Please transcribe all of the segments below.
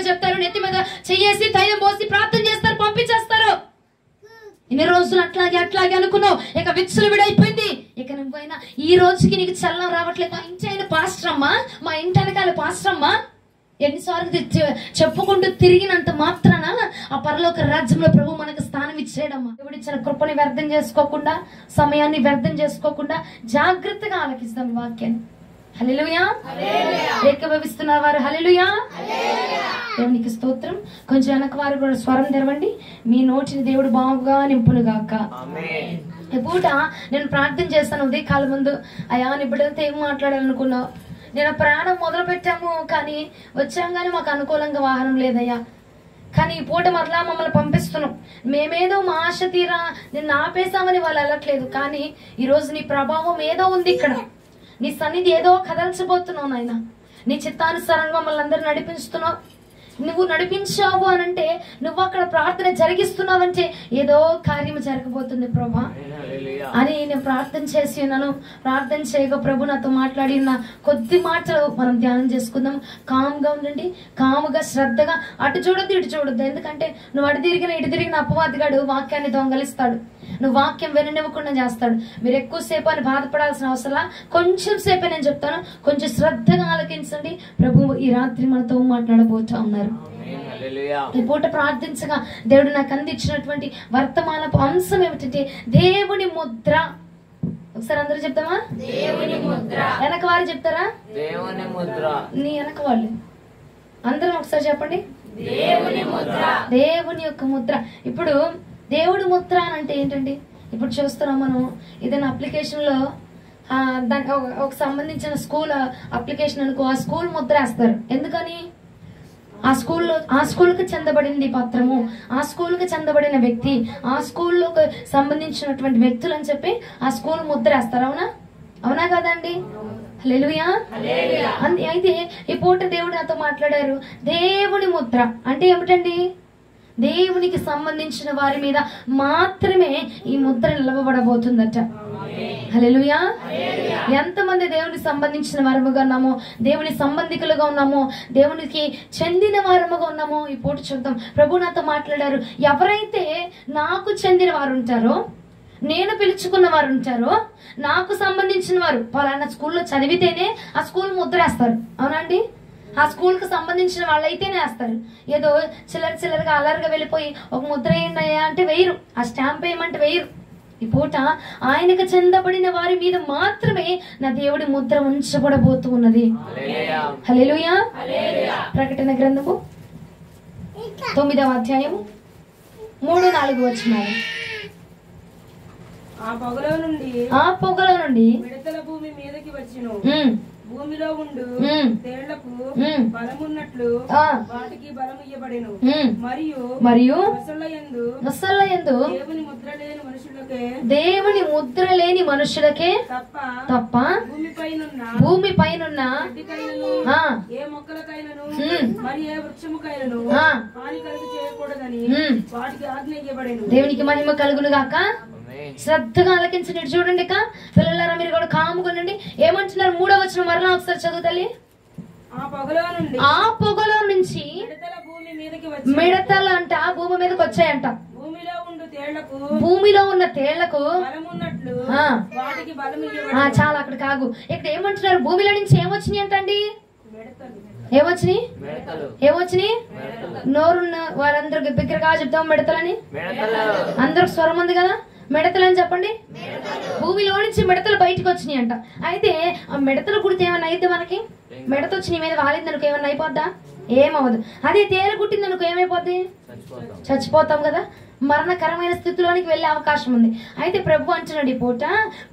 చెప్తారు, నెత్తి మీద చెయ్యేసి తైలం పోసి ప్రార్థన చేస్తారు, పంపించేస్తారు. ఇన్ని రోజులు అట్లాగే అనుకున్నావు, ఇక విచ్చులు విడైపోయింది. ఇక నువ్వైనా ఈ రోజుకి నీకు చల్లం రావట్లేదు. మా ఇంటి ఆయన పాస్టరమ్మా, మా ఇంటి వెనకాల పాస్టరమ్మా, ఎన్నిసార్లు చెప్పుకుంటూ తిరిగినంత మాత్రాన ఆ పరలోక రాజ్యంలో ప్రభు మనకు స్థానం ఇచ్చేయడమ్మా. దేవుడు ఇచ్చిన కృపని వ్యర్థం చేసుకోకుండా, సమయాన్ని వ్యర్థం చేసుకోకుండా జాగ్రత్తగా ఆలకిస్తాం ఈ వాక్యాన్ని. హల్లెలూయా. ఏకీభవిస్తున్న వారు హల్లెలూయా. దేవునికి స్తోత్రం. కొంచెం వెనక వారు కూడా స్వరం తెరవండి. మీ నోటిని దేవుడు బాగుగా నింపును గాక. ఈ పూట నేను ప్రార్థన చేస్తాను ఉదయకాలం ముందు. అయ్యా నీ బిడ్డలతో ఏం మాట్లాడాలనుకున్నావు? నేను ప్రయాణం మొదలు పెట్టాము, కానీ వచ్చాం కానీ మాకు అనుకూలంగా వాహనం లేదయ్యా. కానీ ఈ పూట మరలా మమ్మల్ని పంపిస్తున్నాం. మేమేదో మా ఆశ తీరా నిన్ను ఆపేశామని వాళ్ళు వెళ్ళట్లేదు, కానీ ఈరోజు నీ ప్రభావం ఏదో ఉంది ఇక్కడ. నీ సన్నిధి ఏదో కదల్చబోతున్నావు నాయన. నీ చిత్తానుసారంగా మమ్మల్ని అందరూ నడిపిస్తున్నావు. నువ్వు నడిపించావు అనంటే, నువ్వు అక్కడ ప్రార్థన జరిగిస్తున్నావంటే ఏదో కార్యం జరగబోతుంది ప్రభా అని నేను ప్రార్థన చేసి ఉన్నాను. ప్రార్థన చేయగా ప్రభు నాతో మాట్లాడిన కొద్ది మాటలు మనం ధ్యానం చేసుకుందాం. కామ్గా ఉండండి, కాముగా శ్రద్ధగా. అటు చూడొద్దు ఇటు చూడొద్దు, ఎందుకంటే నువ్వు అటు తిరిగిన అపవాదిగాడు వాక్యాన్ని దొంగలిస్తాడు. నువ్వు వాక్యం విననివ్వకుండా చేస్తాడు. మీరు ఎక్కువసేపు అని బాధపడాల్సిన అవసరం, కొంచెం సేపే నేను చెప్తాను, కొంచెం శ్రద్ధగా ఆలకించండి. ప్రభు ఈ రాత్రి మనతో మాట్లాడబోతా ఉన్నారు. ఈ పూట ప్రార్థించగా దేవుడు నాకు అందించినటువంటి వర్తమానపు అంశం ఏమిటంటే దేవుని ముద్ర. ఒకసారి అందరూ చెప్తామా? దేవుని ముద్ర. వెనక వారు చెప్తారా? దేవుని ముద్ర. నీ వెనక వాళ్ళు అందరం ఒకసారి చెప్పండి. దేవుని ముద్ర. దేవుని యొక్క ముద్ర. ఇప్పుడు దేవుడి ముద్ర అని అంటే ఏంటండి? ఇప్పుడు చూస్తున్నాం మనం ఏదైనా అప్లికేషన్ లో దానికి ఒక సంబంధించిన స్కూల్ అప్లికేషన్ అనుకో, ఆ స్కూల్ ముద్ర వేస్తారు. ఎందుకని? ఆ స్కూల్కి చెందబడింది పత్రము, ఆ స్కూల్కి చెందబడిన వ్యక్తి, ఆ స్కూల్లోకి సంబంధించినటువంటి వ్యక్తులు అని చెప్పి ఆ స్కూల్ ముద్ర వేస్తారు. అవునా కదండి? హల్లెలూయా. అయితే ఈ పూట దేవుడు నాతో మాట్లాడారు. దేవుని ముద్ర అంటే ఏమిటండి? దేవునికి సంబంధించిన వారి మీద మాత్రమే ఈ ముద్ర నిలవబడబోతుందట. హల్లెలూయా. ఎంతమంది దేవునికి సంబంధించిన వారముగా ఉన్నామో, దేవుని సంబంధికులుగా ఉన్నామో, దేవునికి చెందిన వారముగా ఉన్నామో ఈ పూట చూద్దాం. ప్రభు నాతో మాట్లాడారు. ఎవరైతే నాకు చెందిన వారు ఉంటారో, నేను పిలుచుకున్న వారు ఉంటారో, నాకు సంబంధించిన వారు పలానా స్కూల్లో చదివితేనే ఆ స్కూల్ ముద్ర వేస్తారు. అవునండి? ఆ స్కూల్ కు సంబంధించిన వాళ్ళైతేనే వేస్తారు. ఏదో చిల్లరగా అలర్గా వెళ్ళిపోయి ఒక ముద్ర వేయండి అంటే వేయరు, ఆ స్టాంప్ వేయమంటే వేయరు. ఈ పూట ఆయనకు చెందబడిన వారి మీద మాత్రమే నా దేవుడి ముద్ర ఉంచబడబోతూ ఉన్నది. హల్లెలూయా. ప్రకటన గ్రంథము 9వ అధ్యాయము 3-4 వచనాలు. ఆ పొగలో నుండి మిడతల భూమి మీదకి వచ్చెను. భూమిలో ఉండు తేళ్లకు బలమున్నట్లు వాటికి బలము ఇయ్యబడెను. మరియు నొసళ్ళయందు దేవుని ముద్ర లేని మనుషులకే తప్ప భూమిపైనున్న ఏ మొక్కలకైనను మరి ఏ వృక్షముకైనను హాని కలుగు చేయకూడదని వాటికి ఆజ్ఞ ఇయ్యబడెను. దేవునికి మహిమ కలుగును గాక. శ్రద్ధగా ఆలకించండి. చూడండి పిల్లలారా, మీరు కూడా కాముకొనండి. ఏమంటున్నారు? 3వ వచనం మరలా ఒకసారి చదువుతల్లి. ఆ పొగలో నుంచి మిడతలు అంట భూమి మీదకి వచ్చాయంట. భూమిలో ఉన్న తేళ్లకు చాలా అక్కడ కాగు. ఇక్కడ ఏమంటున్నారు? భూమిలో నుంచి ఏమొచ్చినాయి అంటండి? ఏమొచ్చినాయి? నోరున్న వారందరూ బిగ్గరగా చెప్తాం మిడతలని. అందరికి స్వరం ఉంది కదా? మిడతలు అని చెప్పండి. భూమిలో నుంచి మిడతలు బయటకు వచ్చినాయి అంట. అయితే ఆ మిడతలు కుడితే ఏమన్నా అయితే మనకి? మిడత వచ్చి నీ మీద వాలింది అనుకో, ఏమన్నా అయిపోద్దా? ఏమవ్వదు. అదే తేల కుట్టింది అనుకో, ఏమైపోద్ది? చచ్చిపోతాం కదా. మరణకరమైన స్థితిలోనికి వెళ్లే అవకాశం ఉంది. అయితే ప్రభు అంటున్నాడు ఈ పూట,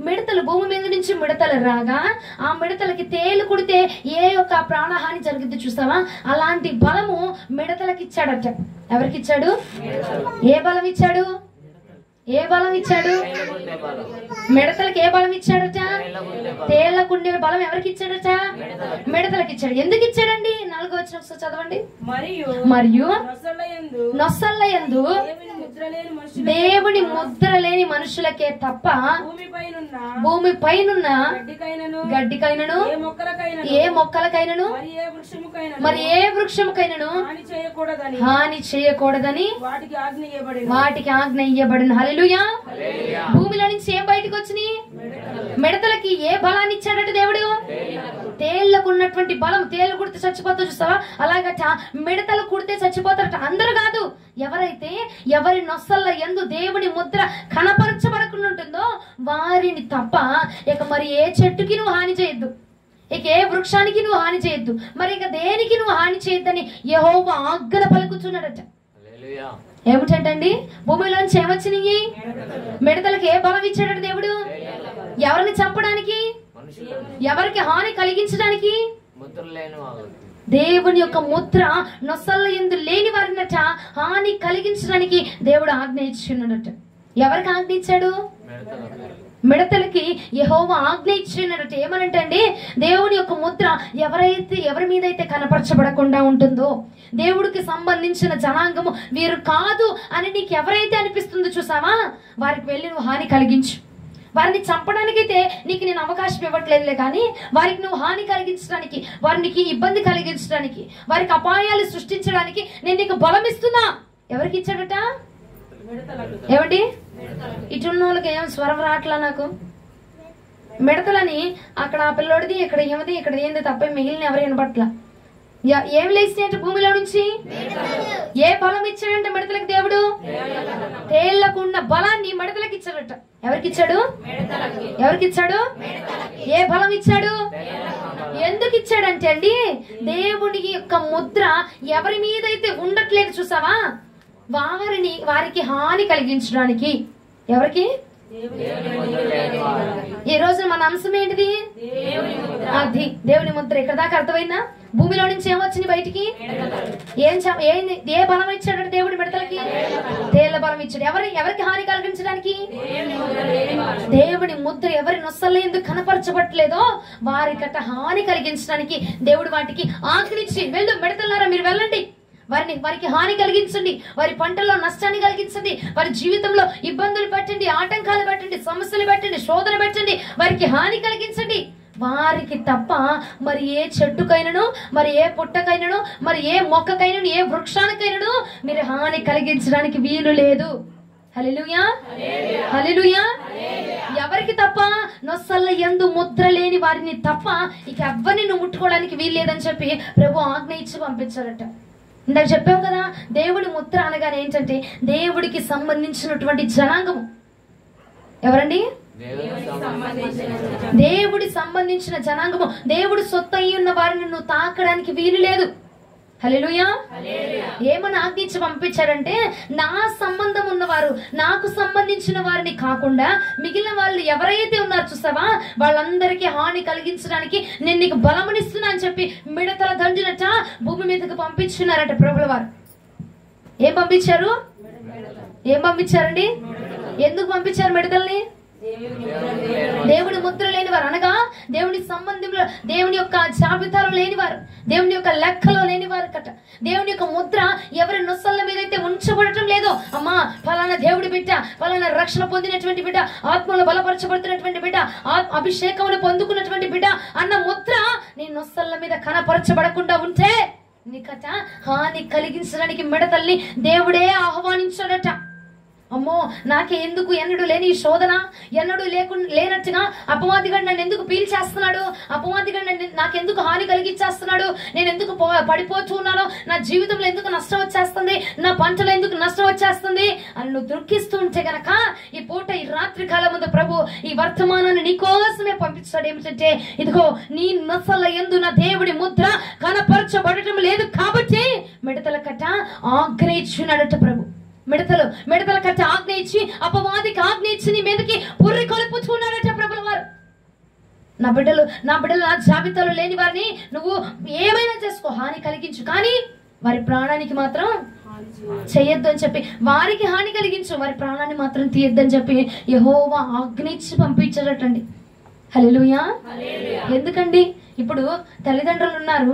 మిడతలు భూమి మీద నుంచి మిడతలు రాగా ఆ మిడతలకి తేలు కుడితే ఏ యొక్క ప్రాణహాని జరిగింది చూసావా? అలాంటి బలము మిడతలకి ఇచ్చాడట. ఎవరికి ఇచ్చాడు? ఏ బలం ఇచ్చాడు? ఏ బలం ఇచ్చాడు? మిడతలకు ఏ బలం ఇచ్చాడట? తేళ్లకుండే బలం ఎవరికి ఇచ్చాడట? మిడతలకు ఇచ్చాడు. ఎందుకు ఇచ్చాడండి? 4వ వచనం ఒకసారి చదవండి. మరియు నొసళ్ళ యందు దేవుని ముద్ర లేని మనుషులకే తప్ప భూమి పైనున్న గడ్డికైనను ఏ మొక్కలకైనను మరి ఏ వృక్షముకైనను హాని చేయకూడదని వాటికి ఆజ్ఞ ఇయ్యబడిన. హల్లెలూయా. భూమిలో నుంచి ఏం బయటకు వచ్చినాయి? మిడతలకి ఏ బలాన్ని ఇచ్చాడట దేవుడు? తేళ్లకు ఉన్నటువంటి బలం. తేళ్లు కుడితే చచ్చిపోతా చూస్తావా? అలాగట మిడతలు కుడితే చచ్చిపోతారట. అందరూ కాదు, ఎవరైతే ఎవరి నొసళ్ళ యందు దేవుని ముద్ర కనపరచబడకుండా ఉంటుందో వారిని తప్ప ఇక మరి ఏ చెట్టుకి నువ్వు హాని చేయొద్దు, ఇక ఏ వృక్షానికి నువ్వు హాని చేయొద్దు, మరి ఇక దేనికి నువ్వు హాని చేయొద్దని యెహోవా ఆజ్ఞ పలుకుతున్నాడట. ఏమిటంటండి? భూమిలోంచి ఏమొచ్చినాయి? మిడతలకు ఏ బలం ఇచ్చాడట దేవుడు? ఎవరిని చంపడానికి, ఎవరికి హాని కలిగించడానికి? దేవుని యొక్క ముద్ర నొసళ్ళ యందు లేని వారినట హాని కలిగించడానికి దేవుడు ఆజ్ఞ ఇచ్చున్నాడట. ఎవరికి ఆజ్ఞ ఇచ్చాడు? మిడతలకి యెహోవా ఆజ్ఞ ఇచ్చినట్టు. ఏమనంటే దేవుని యొక్క ముద్ర ఎవరి మీద అయితే కనపరచబడకుండా ఉంటుందో, దేవుడికి సంబంధించిన జనాంగము వీరు కాదు అని నీకు ఎవరైతే అనిపిస్తుందో చూసావా, వారికి వెళ్ళి నువ్వు హాని కలిగించు. వారిని చంపడానికైతే నీకు నేను అవకాశం ఇవ్వట్లేదులే, కానీ వారికి నువ్వు హాని కలిగించడానికి, వారికి ఇబ్బంది కలిగించడానికి, వారికి అపాయాలు సృష్టించడానికి నేను నీకు బలం ఇస్తున్నా. ఎవరికి ఇచ్చాడట? ఏమండి? ఇటున్న వాళ్ళకి ఏం స్వరం రాట్లా నాకు. మిడతలని అక్కడ ఆ పిల్లోడిది, ఇక్కడ ఏమది, ఇక్కడ ఏంది తప్ప మిగిలిన ఎవరు వినపట్ల. ఏం లేచినాయంటే భూమిలో నుంచి ఏ బలం ఇచ్చాడంటే మిడతలకు దేవుడు? తేళ్లకున్న బలాన్ని మిడతలకు ఇచ్చాడట. ఎవరికి ఇచ్చాడు? ఎవరికి ఇచ్చాడు? ఏ బలం ఇచ్చాడు? ఎందుకు ఇచ్చాడంటే అండి, దేవుని యొక్క ముద్ర ఎవరి మీద అయితే ఉండట్లేదు చూసావా, వారికి హాని కలిగించడానికి. ఎవరికి? ఈ రోజు మన అంశం ఏంటిది? అది దేవుని ముద్ర. ఇక్కడ దాకా అర్థమైందా? భూమిలో నుంచి ఏమొచ్చింది బయటికి? ఏ బలం ఇచ్చాడు దేవుడు మిడతలకి? తేళ్ల బలం ఇచ్చాడు. ఎవరికి హాని కలిగించడానికి? దేవుని ముద్ర ఎవరి నొసళ్ళ ఎందుకు కనపరచబట్టలేదో వారికట హాని కలిగించడానికి దేవుడు వాటికి ఆజ్ఞించి, వెళ్ళు మిడతలారా మీరు వెళ్ళండి, వారికి హాని కలిగించండి, వారి పంటల్లో నష్టాన్ని కలిగించండి, వారి జీవితంలో ఇబ్బందులు పెట్టండి, ఆటంకాలు పెట్టండి, సమస్యలు పెట్టండి, శోధన పెట్టండి, వారికి హాని కలిగించండి. వారికి తప్ప మరి ఏ చెట్టుకైనను, మరి ఏ పుట్టకైనను, మరి ఏ మొక్కకైనను, ఏ వృక్షానికైనను మీరు హాని కలిగించడానికి వీలు లేదు. హల్లెలూయా, హల్లెలూయా. ఎవరికి తప్ప? నొసళ్ళ యందు ముద్ర లేని వారిని తప్ప ఇక ఎవరిని నువ్వు ముట్టుకోవడానికి వీలు లేదని చెప్పి ప్రభు ఆజ్ఞ ఇచ్చి పంపించారట. ఇందాక చెప్పాం కదా, దేవుడి ముద్ర అనగానే ఏంటంటే దేవుడికి సంబంధించినటువంటి జనాంగము. ఎవరండి? దేవుడి సంబంధించిన జనాంగము. దేవుడు సొత్తు అయి ఉన్న వారిని నువ్వు తాకడానికి వీలు లేదు. హల్లెలూయా. ఏమని ఆజ్ఞించి పంపించారంటే, నా సంబంధం ఉన్నవారు, నాకు సంబంధించిన వారిని కాకుండా మిగిలిన వాళ్ళు ఎవరైతే ఉన్నారు చూసావా, వాళ్ళందరికీ హాని కలిగించడానికి నేను నీకు బలమునిస్తున్నా అని చెప్పి మిడతల దండినట భూమి మీదకి పంపించున్నారట ప్రభుల వారు. ఏం పంపించారు? ఏం పంపించారండి? ఎందుకు పంపించారు మిడతల్ని? దేవుని ముద్ర లేనివారు అనగా దేవుని సంబంధంలో, దేవుని యొక్క జాబితాలో లేనివారు, దేవుని యొక్క లెక్కలో లేనివారు కట. దేవుని యొక్క ముద్ర ఎవరి నొసళ్ళ మీద అయితే ఉంచబడటం లేదో, అమ్మా ఫలానా దేవుడి బిడ్డ, ఫలానా రక్షణ పొందినటువంటి బిడ్డ, ఆత్మలో బలపరచబడుతున్నటువంటి బిడ్డ, అభిషేకమును పొందుకున్నటువంటి బిడ్డ అన్న ముద్ర నీ నొసళ్ళ మీద కనపరచబడకుండా ఉంటే నీకట హాని కలిగించడానికి మిడతల్ని దేవుడే ఆహ్వానించాడట. అమ్మో నాకే ఎందుకు ఎన్నడూ లేని ఈ శోధన, ఎన్నడూ లేనట్టుగా అపవాదిగా నన్ను ఎందుకు పీల్చేస్తున్నాడు, అపవాదిగా నాకెందుకు హాని కలిగించేస్తున్నాడు, నేను ఎందుకు పడిపోతూ ఉన్నాను, నా జీవితంలో ఎందుకు నష్టం వచ్చేస్తుంది, నా పంటలో ఎందుకు నష్టం వచ్చేస్తుంది అని నువ్వు దుఃఖిస్తూ ఉంటే గనక ఈ పూట, ఈ రాత్రి కాలం ముందు ప్రభు ఈ వర్తమానాన్ని నీకోసమే పంపించాడు. ఏమిటంటే, ఇదిగో నీ నొసళ్ళ యందు నా దేవుడి ముద్ర కనపరచబడటం లేదు కాబట్టి మిడతల కట్ట ఆగ్రహించున్నాడట ప్రభు. మిడతల కట్ట ఆజ్ఞ ఇచ్చి, అపవాదికి ఆజ్ఞ ఇచ్చి నీ మీదకి పుర్రి కొలుపుచున్నాడట ప్రభుల వారు. నా బిడ్డలు నా జాబితాలో లేని వారిని నువ్వు ఏమైనా చేసుకో, హాని కలిగించు, కానీ వారి ప్రాణానికి మాత్రం చెయ్యొద్దు అని చెప్పి, వారికి హాని కలిగించు, వారి ప్రాణాన్ని మాత్రం తీయొద్దని చెప్పి యెహోవా ఆజ్ఞించి పంపించారటండి. హల్లెలూయా. ఎందుకండి? ఇప్పుడు తల్లిదండ్రులు ఉన్నారు,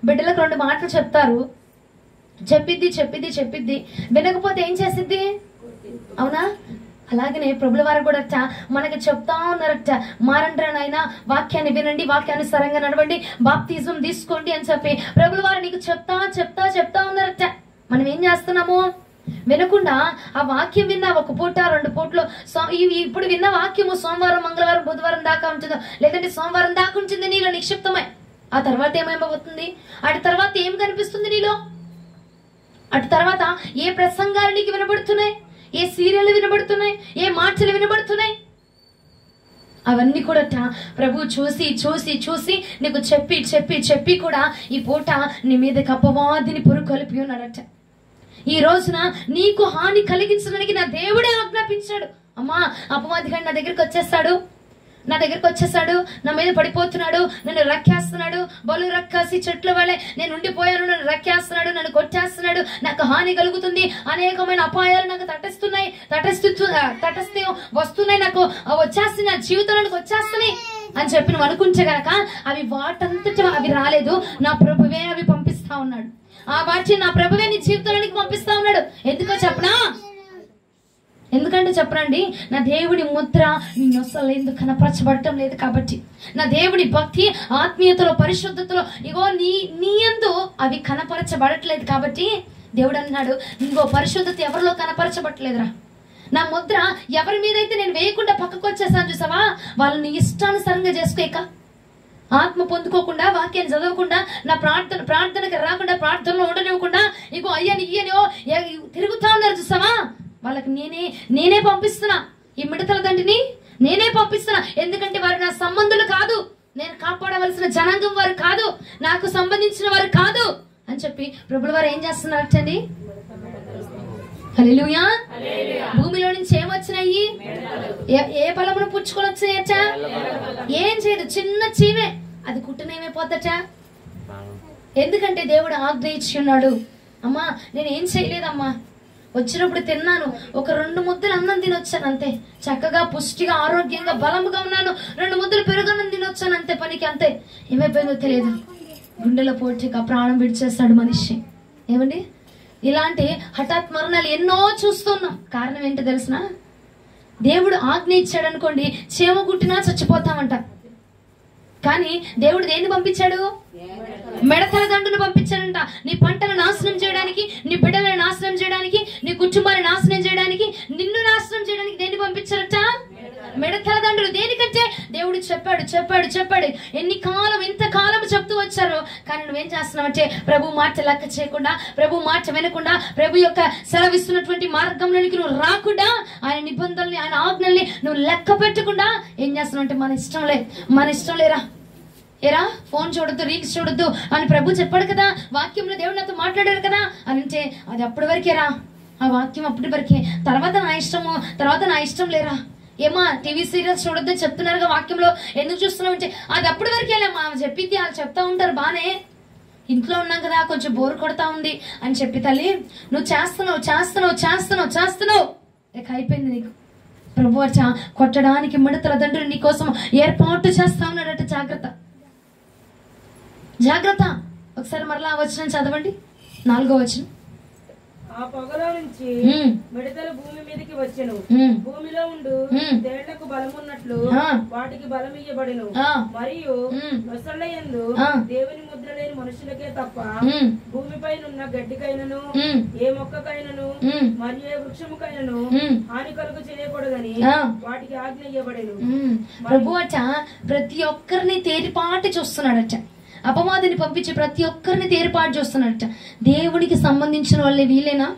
బిడ్డలకు 2 మాటలు చెప్తారు, చెప్పిద్ది వినకపోతే ఏం చేసిద్ది? అవునా? అలాగనే ప్రభుల వారు కూడా మనకి చెప్తా ఉన్నారట, మారండ్రా నాయనా, వాక్యాన్ని వినండి, వాక్యానుసారంగా నడవండి, బాప్తిజం తీసుకోండి అని చెప్పి ప్రభుల వారు నీకు చెప్తా ఉన్నారట. మనం ఏం చేస్తున్నాము? వినకుండా ఆ వాక్యం విన్నా 1 పూట 2 పూటలు, ఇప్పుడు విన్న వాక్యము సోమవారం, మంగళవారం, బుధవారం దాకా ఉంటుందో, లేదంటే సోమవారం దాకా ఉంటుంది నీలో నిక్షిప్తమై. ఆ తర్వాత ఏమైపోతుంది? అటు తర్వాత ఏం కనిపిస్తుంది నీలో? అటు తర్వాత ఏ ప్రసంగాలు నీకు వినబడుతున్నాయి, ఏ సీరియల్ వినబడుతున్నాయి, ఏ మాటలు వినబడుతున్నాయి, అవన్నీ కూడా ప్రభు చూసి నీకు చెప్పి కూడా ఈ పూట నీ మీదకి అపవాదిని పురుకొలిపి ఉన్నాడట. ఈ రోజున నీకు హాని కలిగించడానికి నా దేవుడే ఆజ్ఞాపించాడు. అమ్మా, అపవాది గారు నా దగ్గరికి వచ్చేసాడు, నా మీద పడిపోతున్నాడు, నన్ను రక్కేస్తున్నాడు, బలు రక్కాసి చెట్ల వలె నేను ఉండిపోయాను, నన్ను రక్కేస్తున్నాడు, నన్ను కొట్టేస్తున్నాడు, నాకు హాని కలుగుతుంది, అనేకమైన అపాయాలు నాకు తటస్థ వస్తున్నాయి, నాకు వచ్చేస్తున్నాయి, నా జీవితంలోకి వచ్చేస్తున్నాయి అని చెప్పి నువ్వు అనుకుంటే గనక అవి వాటంతటా అవి రాలేదు, నా ప్రభువే అవి పంపిస్తా ఉన్నాడు. ఆ వాటి నా ప్రభువే నీ జీవితంలోనికి పంపిస్తా ఉన్నాడు. ఎందుకంటే చెప్పనండి, నా దేవుడి ముద్ర నిన్ను అసలు ఎందుకు కనపరచబడటం లేదు కాబట్టి, నా దేవుడి భక్తి, ఆత్మీయతలో, పరిశుద్ధతలో ఇగో నీ యందు అవి కనపరచబడట్లేదు కాబట్టి దేవుడు అన్నాడు, ఇంకో పరిశుద్ధత ఎవరిలో కనపరచబడట్లేదురా, నా ముద్ర ఎవరి మీద అయితే నేను వేయకుండా పక్కకు వచ్చేసాను చూసావా, వాళ్ళని ఇష్టానుసారంగా చేసుకోక, ఆత్మ పొందుకోకుండా, వాక్యాన్ని చదవకుండా, నా ప్రార్థనకి రాకుండా, ప్రార్థనలో ఉండనివ్వకుండా, ఇగో అయ్యని ఇయ్యనో తిరుగుతా ఉన్నారు చూసావా, వాళ్ళకి నేనే పంపిస్తున్నా, ఈ మిడతల దండిని నేనే పంపిస్తున్నా. ఎందుకంటే వారు నా సంబంధులు కాదు, నేను కాపాడవలసిన జనాంగం వారు కాదు, నాకు సంబంధించిన వారు కాదు అని చెప్పి ప్రభుల వారు ఏం చేస్తున్నారటండి? హల్లెలూయా. భూమిలో నుంచి ఏమొచ్చినాయి? ఏ ఫలమును పుచ్చుకొని వచ్చినాయట? ఏం చేయదు, చిన్న చీమే, అది కుట్టనేమైపోద్దట. ఎందుకంటే దేవుడు ఆజ్ఞ ఇచ్చి ఉన్నాడు. అమ్మా, నేను ఏం చేయలేదమ్మా, వచ్చినప్పుడు తిన్నాను, ఒక 2 ముద్దలు అన్నం తినొచ్చాను అంతే, చక్కగా పుష్టిగా ఆరోగ్యంగా బలంగా ఉన్నాను, 2 ముద్దలు పెరుగన్నం తినొచ్చాను అంతే, పనికి అంతే. ఏమైపోయిందో తెలియదు, గుండెలో పోటీగా ప్రాణం విడిచేస్తాడు మనిషి. ఏమండి, ఇలాంటి హఠాత్ మరణాలు ఎన్నో చూస్తున్నాం. కారణం ఏంటో తెలుసునా? దేవుడు ఆజ్ఞ ఇచ్చాడు అనుకోండి, చీమ గుట్టినా చచ్చిపోతామంట. కానీ దేవుడు దేన్ని పంపించాడు? మిడతల దండును పంపించాడంట. నీ పంటను నాశనం చేయడానికి, నీ బిడ్డలను నాశనం చేయడానికి, నీ కుటుంబాన్ని నాశనం చేయడానికి, నిన్ను నాశనం చేయడానికి దేన్ని పంపించారట? మిడతల దండులు. దేనికంటే దేవుడు చెప్పాడు. ఎంతకాలం చెప్తూ వచ్చారో, కానీ నువ్వేం చేస్తున్నావంటే ప్రభు మాట లెక్క చేయకుండా, ప్రభు మాట వినకుండా, ప్రభు యొక్క సెలవిస్తున్నటువంటి మార్గంలోనికి నువ్వు రాకుండా, ఆయన నిబంధనల్ని, ఆయన ఆజ్ఞల్ని నువ్వు లెక్క పెట్టకుండా ఏం చేస్తున్నావు అంటే మన ఇష్టం లేరా, ఏరా ఫోన్ చూడొద్దు, రీల్స్ చూడొద్దు అని ప్రభు చెప్పాడు కదా, వాక్యంలో దేవుడు నాతో మాట్లాడారు కదా అని అంటే అది అప్పటి వరకేరా, ఆ వాక్యం అప్పటి వరకే, తర్వాత నా ఇష్టం లేరా. ఏమా టీవీ సీరియల్స్ చూడొద్దని చెప్తున్నారుగా వాక్యంలో, ఎందుకు చూస్తున్నావు అంటే అది అప్పటి వరకేలేమా చెప్పింది, వాళ్ళు చెప్తా ఉంటారు బానే, ఇంట్లో ఉన్నాం కదా కొంచెం బోర్ కొడతా ఉంది అని చెప్పి తల్లి నువ్వు చేస్తున్నావు ఇక అయిపోయింది నీకు. ప్రభు కొట్టడానికి మిడతల దండ్రులు నీ కోసం ఏర్పాటు చేస్తా ఉన్నాడట. జాగ్రత్త. ఒకసారి మరలా వచనం చదవండి, 4వ వచనం. ఆ పొగలో నుంచి మిడతలు భూమి మీదకి వచ్చెను, భూమిలో ఉండు తేళ్లకు బలమున్నట్లు వాటికి బలం ఇయ్యబడెను, మరియు నొసళ్ళ యందు దేవుని ముద్ర లేని మనుషులకే తప్ప భూమిపైనున్న గడ్డికైనను ఏ మొక్కకైనను మరియు ఏ వృక్షముకైనను హాని కలుగు చేయకూడదని వాటికి ఆజ్ఞ ఇయ్యబడెను. ప్రభు ప్రతి ఒక్కరిని తేరిపాటి చూస్తున్నాడట, అపవాదిని పంపించి ప్రతి ఒక్కరిని తేర్పాటు చేస్తున్నాడట. దేవుడికి సంబంధించిన వాళ్ళే వీలేనా?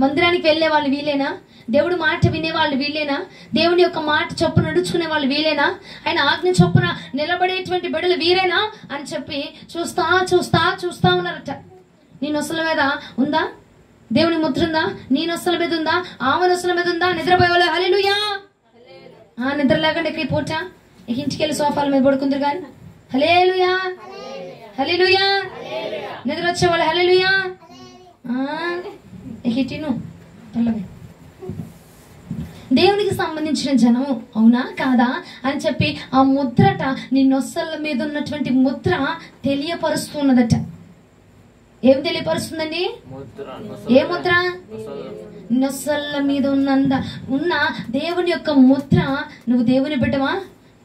మందిరానికి వెళ్లే వాళ్ళు వీలేనా? దేవుడి మాట వినే వాళ్ళు వీలేనా? దేవుని యొక్క మాట చొప్పున నడుచుకునే వాళ్ళు వీలేనా? ఆయన ఆజ్ఞ చొప్పున నిలబడేటువంటి బిడ్డలు వీరేనా అని చెప్పి చూస్తా ఉన్నారట. నీ నొసల మీద ఉందా దేవుని ముద్ర? ఉందా? నీ నొసల మీద ఉందా? ఆమె నొసల మీద ఉందా? నిద్రపోయేవాళ్ళు హల్లెలూయా. నిద్ర లేకుండా ఇక్కడ పూట ఇంటికి వెళ్ళి సోఫాల మీద పడుకుందరు కానీ హల్లెలూయా. హల్లెలూయా. నిద్ర వచ్చేవాళ్ళు హల్లెలూయా. హిటిను పల్లవి. దేవునికి సంబంధించిన జనము అవునా కాదా అని చెప్పి ఆ ముద్రట నీ నొసళ్ళ మీద ఉన్నటువంటి ముద్ర తెలియపరుస్తున్నదట. ఏం తెలియపరుస్తుందండి? ఏ ముద్ర? నొసళ్ళ మీద ఉన్న దేవుని యొక్క ముద్ర. నువ్వు దేవుని బిడ్డవా?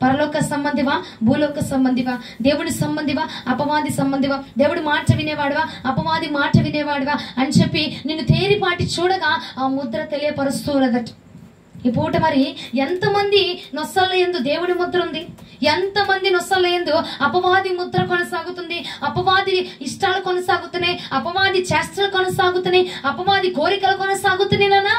పరలోక సంబంధివా? భూలోక సంబంధివా? దేవుడి సంబంధివా? అపవాది సంబంధివా? దేవుడి మాట వినేవాడివా? అపవాది మాట వినేవాడివా అని చెప్పి నిన్ను తేరిపాటి చూడగా ఆ ముద్ర తెలియపరుస్తున్నదట. ఈ పూట మరి ఎంతమంది నొసళ్ళ యందు దేవుడి ముద్ర ఉంది? ఎంతమంది నొసళ్ళ యందు అపవాది ముద్ర కొనసాగుతుంది? అపవాది ఇష్టాలు కొనసాగుతున్నాయి, అపవాది చేష్టలు కొనసాగుతున్నాయి, అపవాది కోరికలు కొనసాగుతున్నాయి. నాన్న,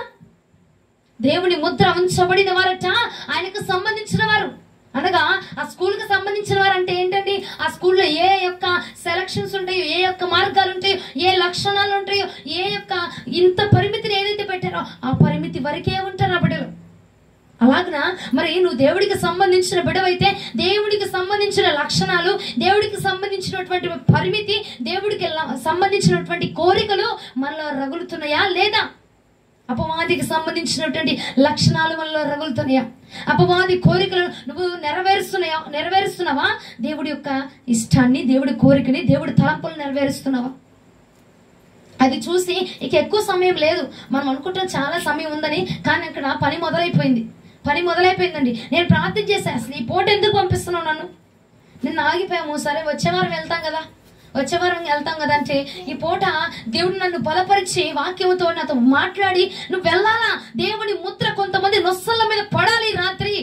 దేవుని ముద్ర ఉంచబడిన వారట ఆయనకు సంబంధించిన వారు. అనగా ఆ స్కూల్ కి సంబంధించిన వారు అంటే ఏంటండి? ఆ స్కూల్లో ఏ యొక్క సెలక్షన్స్ ఉంటాయో, ఏ యొక్క మార్గాలు ఉంటాయో, ఏ లక్షణాలు ఉంటాయో, ఏ యొక్క ఇంత పరిమితిని ఏదైతే పెట్టారో ఆ పరిమితి వరకే ఉంటారు ఆ బిడ్డలు. అలాగనా మరి నువ్వు దేవుడికి సంబంధించిన బిడ్డవైతే దేవుడికి సంబంధించిన లక్షణాలు, దేవుడికి సంబంధించినటువంటి పరిమితి, దేవుడికి సంబంధించినటువంటి కోరికలు మనలో రగులుతున్నాయా లేదా? అపవాదికి సంబంధించినటువంటి లక్షణాలు మనలో రగులుతున్నాయా? అపవాది కోరికలు నువ్వు నెరవేరుస్తున్నావా? దేవుడి యొక్క ఇష్టాన్ని, దేవుడి కోరికని, దేవుడి తలంపులు నెరవేరుస్తున్నావా? అది చూసి ఇక ఎక్కువ సమయం లేదు. మనం అనుకుంటాం చాలా సమయం ఉందని, కానీ అక్కడ పని మొదలైపోయిందండి. నేను ప్రార్థన చేశాను, అసలు ఈ పూట ఎందుకు పంపిస్తున్నావు నన్ను? నిన్న ఆగిపోయాము, సరే వచ్చే వారం వెళ్తాం కదా అంటే ఈ పూట దేవుడు నన్ను బలపరిచి వాక్యంతో నాతో మాట్లాడి నువ్వు వెళ్ళాలా? దేవుని ముద్ర కొంతమంది నొసళ్ళ మీద పడాలి రాత్రి.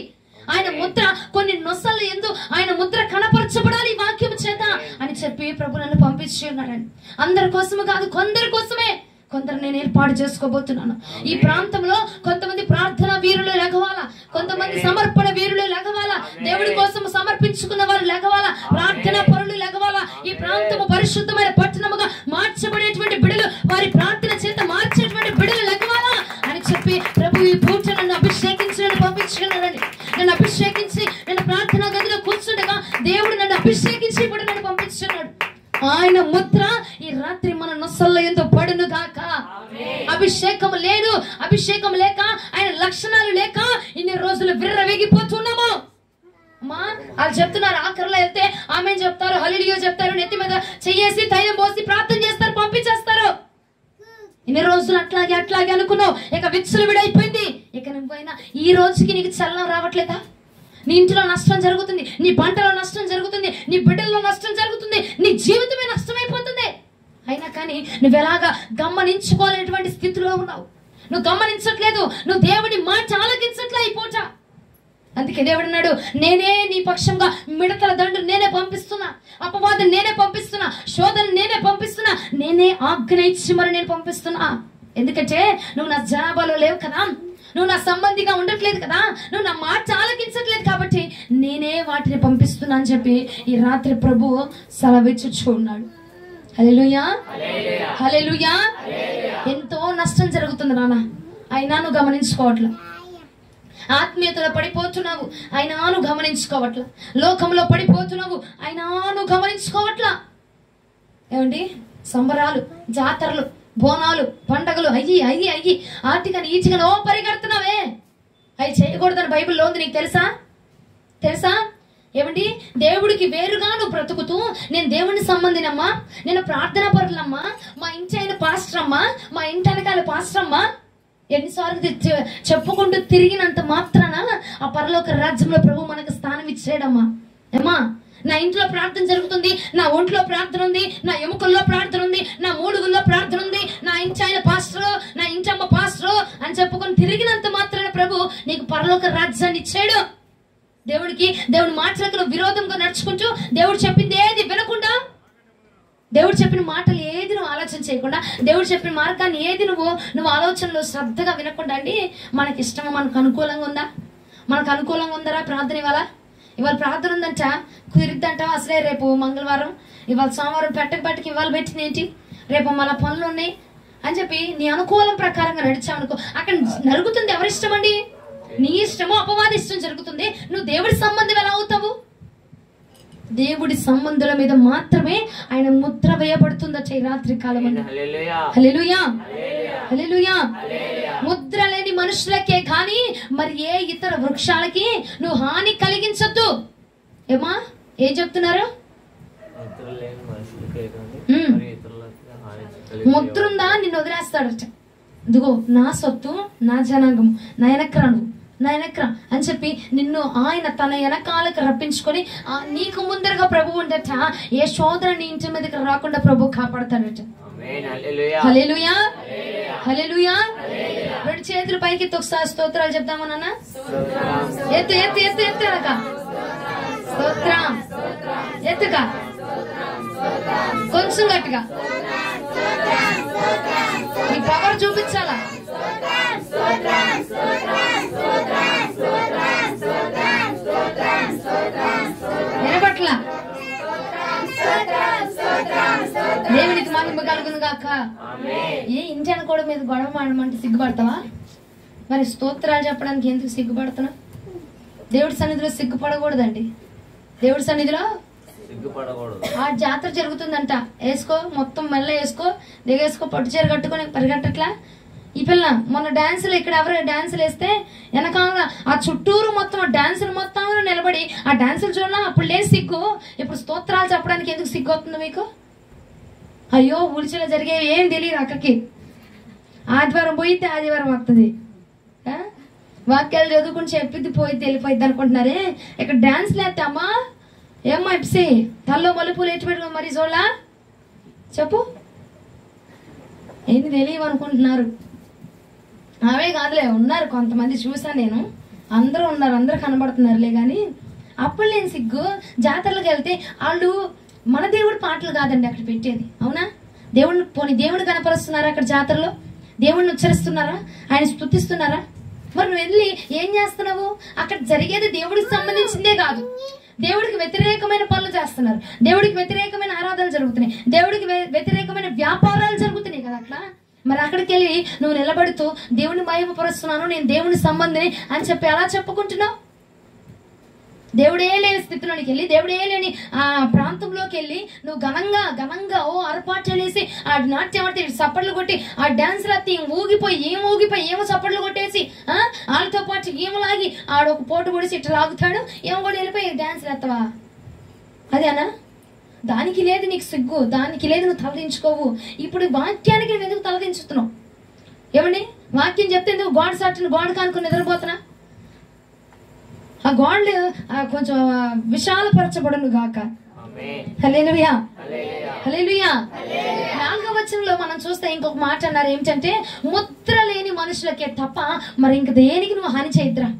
ఆయన ముద్ర కొన్ని నొసళ్ళ యందు ఆయన ముద్ర కనపరచబడాలి వాక్యం చేత అని చెప్పి ప్రభు నన్ను పంపించి ఉన్నాడండి. అందరి కోసము కాదు, కొందరి కోసమే. కొందరు నేను ఏర్పాటు చేసుకోబోతున్నాను. ఈ ప్రాంతంలో కొంతమంది ప్రార్థన వీరులు లెగవాలా, కొంతమంది సమర్పణ వీరులు లెగవాలా, దేవుడి కోసం సమర్పించుకున్న వారు లెగవాలా, ప్రార్థన పరులు లెగవాలా. ఈ ప్రాంతము పరిశుద్ధమైన పట్టణముగా మార్చబడేటువంటి బిడ్డలు, వారి ప్రార్థన చేత మార్చేటువంటి బిడ్డలు లెగవాలా అని చెప్పి ప్రభు ఈ పూట నన్ను అభిషేకించి నన్ను పంపించుకున్నాడని. నన్ను అభిషేకించి నన్ను ప్రార్థనా గదిలో కూర్చుండగా దేవుడు నన్ను అభిషేకించి ఇప్పుడు నన్ను పంపించున్నాడు. ఆయన ముద్ర ఈ రాత్రి మన నొసళ్ళ యందు పడును గాక. అభిషేకం లేదు, అభిషేకం లేక, ఆయన లక్షణాలు లేక ఇన్ని రోజులు విర్రవేగిపోతున్నాము. అమ్మా వాళ్ళు చెప్తున్నారు, ఆఖరిలో వెళ్తే ఆమె చెప్తారు, హల్లెలూయా చెప్తారు, నెత్తి మీద చెయ్యేసి తైలం పోసి ప్రార్థన చేస్తారు, పంపించేస్తారు. ఇన్ని రోజులు అట్లాగే అనుకున్నావు, ఇక విచ్చులు విడైపోయింది. ఇక నువ్వైనా ఈ రోజుకి నీకు చల్లం రావట్లేదా? నీ ఇంటిలో నష్టం జరుగుతుంది, నీ పంటలో నష్టం జరుగుతుంది, నీ బిడ్డల్లో నష్టం జరుగుతుంది, నీ జీవితమే నష్టమైపోతుంది. అయినా కానీ నువ్వు ఎలాగా గమనించుకోలేనటువంటి స్థితిలో ఉన్నావు. నువ్వు గమనించట్లేదు, నువ్వు దేవుడి మాట ఆలకించట్లే ఈ పూట. అందుకే దేవుడు అన్నాడు, నేనే నీ పక్షంగా మిడతల దండు నేనే పంపిస్తున్నా, అపవాదం నేనే పంపిస్తున్నా, శోధన నేనే పంపిస్తున్నా, నేనే ఆజ్ఞ ఇచ్చి మరి నేను పంపిస్తున్నా. ఎందుకంటే నువ్వు నా జనాభాలో లేవు కదా, నువ్వు నా సంబంధిగా ఉండట్లేదు కదా, నువ్వు నా మాట ఆలకించట్లేదు, కాబట్టి నేనే వాటిని పంపిస్తున్నా అని చెప్పి ఈ రాత్రి ప్రభు సెలవిచ్చుచూ ఉన్నాడు. హల్లెలూయా, హల్లెలూయా. ఎంతో నష్టం జరుగుతుంది నాన్న, అయినా నువ్వు గమనించుకోవట్లా. ఆత్మీయతలో పడిపోతున్నావు, అయినా నువ్వు గమనించుకోవట్లా. లోకంలో పడిపోతున్నావు, అయినా నువ్వు గమనించుకోవట్లా. ఏమండి, సంబరాలు, జాతరలు, బోనాలు, పండగలు అయ్యి ఆటికని ఈచికని పరిగెడుతున్నావే. అవి చేయకూడదని బైబిల్లో ఉంది, నీకు తెలుసా? ఏమండి, దేవుడికి వేరుగా నువ్వు బ్రతుకుతూ నేను దేవుని సంబంధినమ్మా, నేను ప్రార్థన పరులమ్మా, మా ఇంటి ఆయన పాస్టర్ అమ్మా, మా ఇంటి వెనకాల పాస్టర్ అమ్మా, ఎన్నిసార్లు చెప్పుకుంటూ తిరిగినంత మాత్రాన ఆ పరలోక రాజ్యంలో ప్రభు మనకు స్థానం ఇచ్చాడమ్మా. ఏమా, నా ఇంట్లో ప్రార్థన జరుగుతుంది, నా ఒంట్లో ప్రార్థన ఉంది, నా ఎముకల్లో ప్రార్థన ఉంది, నా మూడుగుల్లో ప్రార్థన ఉంది, నా ఇంటి ఆయన పాస్టర్, నా ఇంటి అమ్మ పాస్టర్ అని చెప్పుకొని తిరిగినంత మాత్రాన ప్రభు నీకు పరలోక రాజ్యాన్ని ఇచ్చాడు. దేవుడి మాటలకు విరోధంగా నడుచుకుంటూ, దేవుడు చెప్పింది ఏది వినకుండా, దేవుడు చెప్పిన మాటలు ఏది నువ్వు ఆలోచన చేయకుండా, దేవుడు చెప్పిన మార్గాన్ని ఏది నువ్వు ఆలోచనలో శ్రద్ధగా వినకుండా అండి, మనకి ఇష్టమా? మనకు అనుకూలంగా ఉందా? మనకు అనుకూలంగా ఉందరా ప్రార్థన? ఇవాళ ప్రార్థన ఉందంట, కుదిరిద్దంట. అసలే రేపు మంగళవారం, ఇవాళ సోమవారం పెట్టకి ఇవాళ పెట్టింది ఏంటి, రేపు మన పనులు ఉన్నాయి అని చెప్పి నీ అనుకూలం ప్రకారంగా నడిచావనుకో, అక్కడ జరుగుతుంది ఎవరి ఇష్టం అండి? నీ ఇష్టమో అపవాది ఇష్టం జరుగుతుంది. నువ్వు దేవుడి సంబంధం ఎలా అవుతావు? దేవుడి సంబంధుల మీద మాత్రమే ఆయన ముద్ర వేయబడుతుందట ఈ రాత్రి కాలం. హల్లెలూయా, హల్లెలూయా. ముద్ర లేని మనుషులకే కానీ మరి ఏ ఇతర వృక్షాలకి నువ్వు హాని కలిగించొద్దు. ఏమా ఏం చెప్తున్నారు? ముద్ర ఉందా నిన్ను వదిలేస్తాడట. ఇదిగో నా సొత్తు, నా జనాంగం, నా వెనక్రా నువ్వు, నా వెనక్రా అని చెప్పి నిన్ను ఆయన తన వెనకాలకు రప్పించుకొని నీకు ముందరగా ప్రభు ఉండట. ఏ శోధన నీ ఇంటి మీదకి రాకుండా ప్రభు కాపాడతాడట. హల్లెలూయా, హల్లెలూయా. రెండు చేతులు పైకి ఒకసారి స్తోత్రాలు చెప్తామా నాన్న? ఎత్తు ఎత్తు ఎత్తు ఎత్తు అనక స్తోత్రం, ఎత్తుగా కొంచెం గట్టిగా నీ పవర్ చూపించాలా? వినపట్ల దేవునికి మహిమ కలుగును గాక. ఏ ఇంటి కూడా మీద గొడవ మాడమంటే సిగ్గుపడతావా? మరి స్తోత్రాలు చెప్పడానికి ఎందుకు సిగ్గుపడుతున్నావు? దేవుడి సన్నిధిలో సిగ్గుపడకూడదండి. దేవుడి సన్నిధిలో ఆ జాతర జరుగుతుందంట. వేసుకో, మొత్తం మెల్ల వేసుకో, దిగేసుకో, పట్టు చీర కట్టుకొని పరిగెట్టట్లా. ఈ పిల్ల మొన్న డాన్సులు ఇక్కడ ఎవరు డాన్సులు వేస్తే వెనకాల ఆ చుట్టూరు మొత్తం డాన్సులు మొత్తం నిలబడి ఆ డాన్సులు చూడాల. అప్పుడు లేదు సిగ్గు, ఇప్పుడు స్తోత్రాలు చెప్పడానికి ఎందుకు సిగ్గు అవుతుంది మీకు? అయ్యో ఉలిచిలో జరిగేవి ఏం తెలియదు అక్కకి. ఆదివారం పోయితే ఆదివారం వస్తుంది, వాక్యాలు చదువుకుని చెప్పింది పోయితే వెళ్ళిపోయింది అనుకుంటున్నారే. ఇక్కడ డాన్స్ లేస్తే అమ్మా ఏమ్మా ఎప్సి తల్లో మలుపులు ఎట్టి పెట్టుకుని మరి చూడలా చెప్పు. ఏంది తెలియవు అనుకుంటున్నారు. అవే కాదులే, ఉన్నారు కొంతమంది చూసాను నేను, అందరూ ఉన్నారు, అందరూ కనబడుతున్నారులే. కానీ అప్పుడు లేని సిగ్గు. జాతరలకు వెళ్తే వాళ్ళు మన దేవుడి పాటలు కాదండి అక్కడ పెట్టేది, అవునా? దేవుడిని పోనీ దేవుడు కనపరుస్తున్నారా అక్కడ జాతరలో? దేవుడిని ఉచ్చరిస్తున్నారా? ఆయన స్తుతిస్తున్నారా? మరి నువ్వు వెళ్ళి ఏం చేస్తున్నావు? అక్కడ జరిగేది దేవుడికి సంబంధించిందే కాదు, దేవుడికి వ్యతిరేకమైన పనులు చేస్తున్నారు, దేవుడికి వ్యతిరేకమైన ఆరాధనలు జరుగుతున్నాయి, దేవుడికి వ్యతిరేకమైన వ్యాపారాలు జరుగుతున్నాయి కదా అట్లా. మరి అక్కడికి వెళ్ళి నువ్వు నిలబడుతూ దేవుని మహిమపరుస్తున్నాను, నేను దేవుని సంబంధిని అని చెప్పి ఎలా చెప్పుకుంటున్నావు? దేవుడే లేని స్థితిలోనికి వెళ్ళి, దేవుడే లేని ఆ ప్రాంతంలోకి వెళ్ళి నువ్వు ఘనంగా ఘనంగా అరపాటలేసి ఆ నాట్యం ఆడితే చప్పట్లు కొట్టి ఆ డాన్స్ రాత్రి ఊగిపోయి ఏమో చప్పట్లు కొట్టేసి వాళ్ళతో పాటు ఏమో లాగి ఆడొక పోటు పొడిసి ఇట్లా లాగుతాడు, ఏమో కూడా వెళ్ళిపోయి డాన్స్ వేస్తావా? అదేనా? దానికి లేదు నీకు సిగ్గు, దానికి లేదు నువ్వు తలదించుకోవు. ఇప్పుడు వాక్యానికి నువ్వు ఎందుకు తలదించుతున్నావు? ఏమండి వాక్యం చెప్తే ఎందుకు గోడ సాటిని గోడ కానుకుని నిద్రపోతున్నా? ఆ గోడలు కొంచెం విశాలపరచబడును గాక. హల్లెలూయా, హల్లెలూయా. 4వ వచనంలో మనం చూస్తే ఇంకొక మాట అన్నారు, ఏమిటంటే ముద్ర లేని మనుషులకే తప్ప మరి ఇంక దేనికి నువ్వు హాని చేయద్దురా.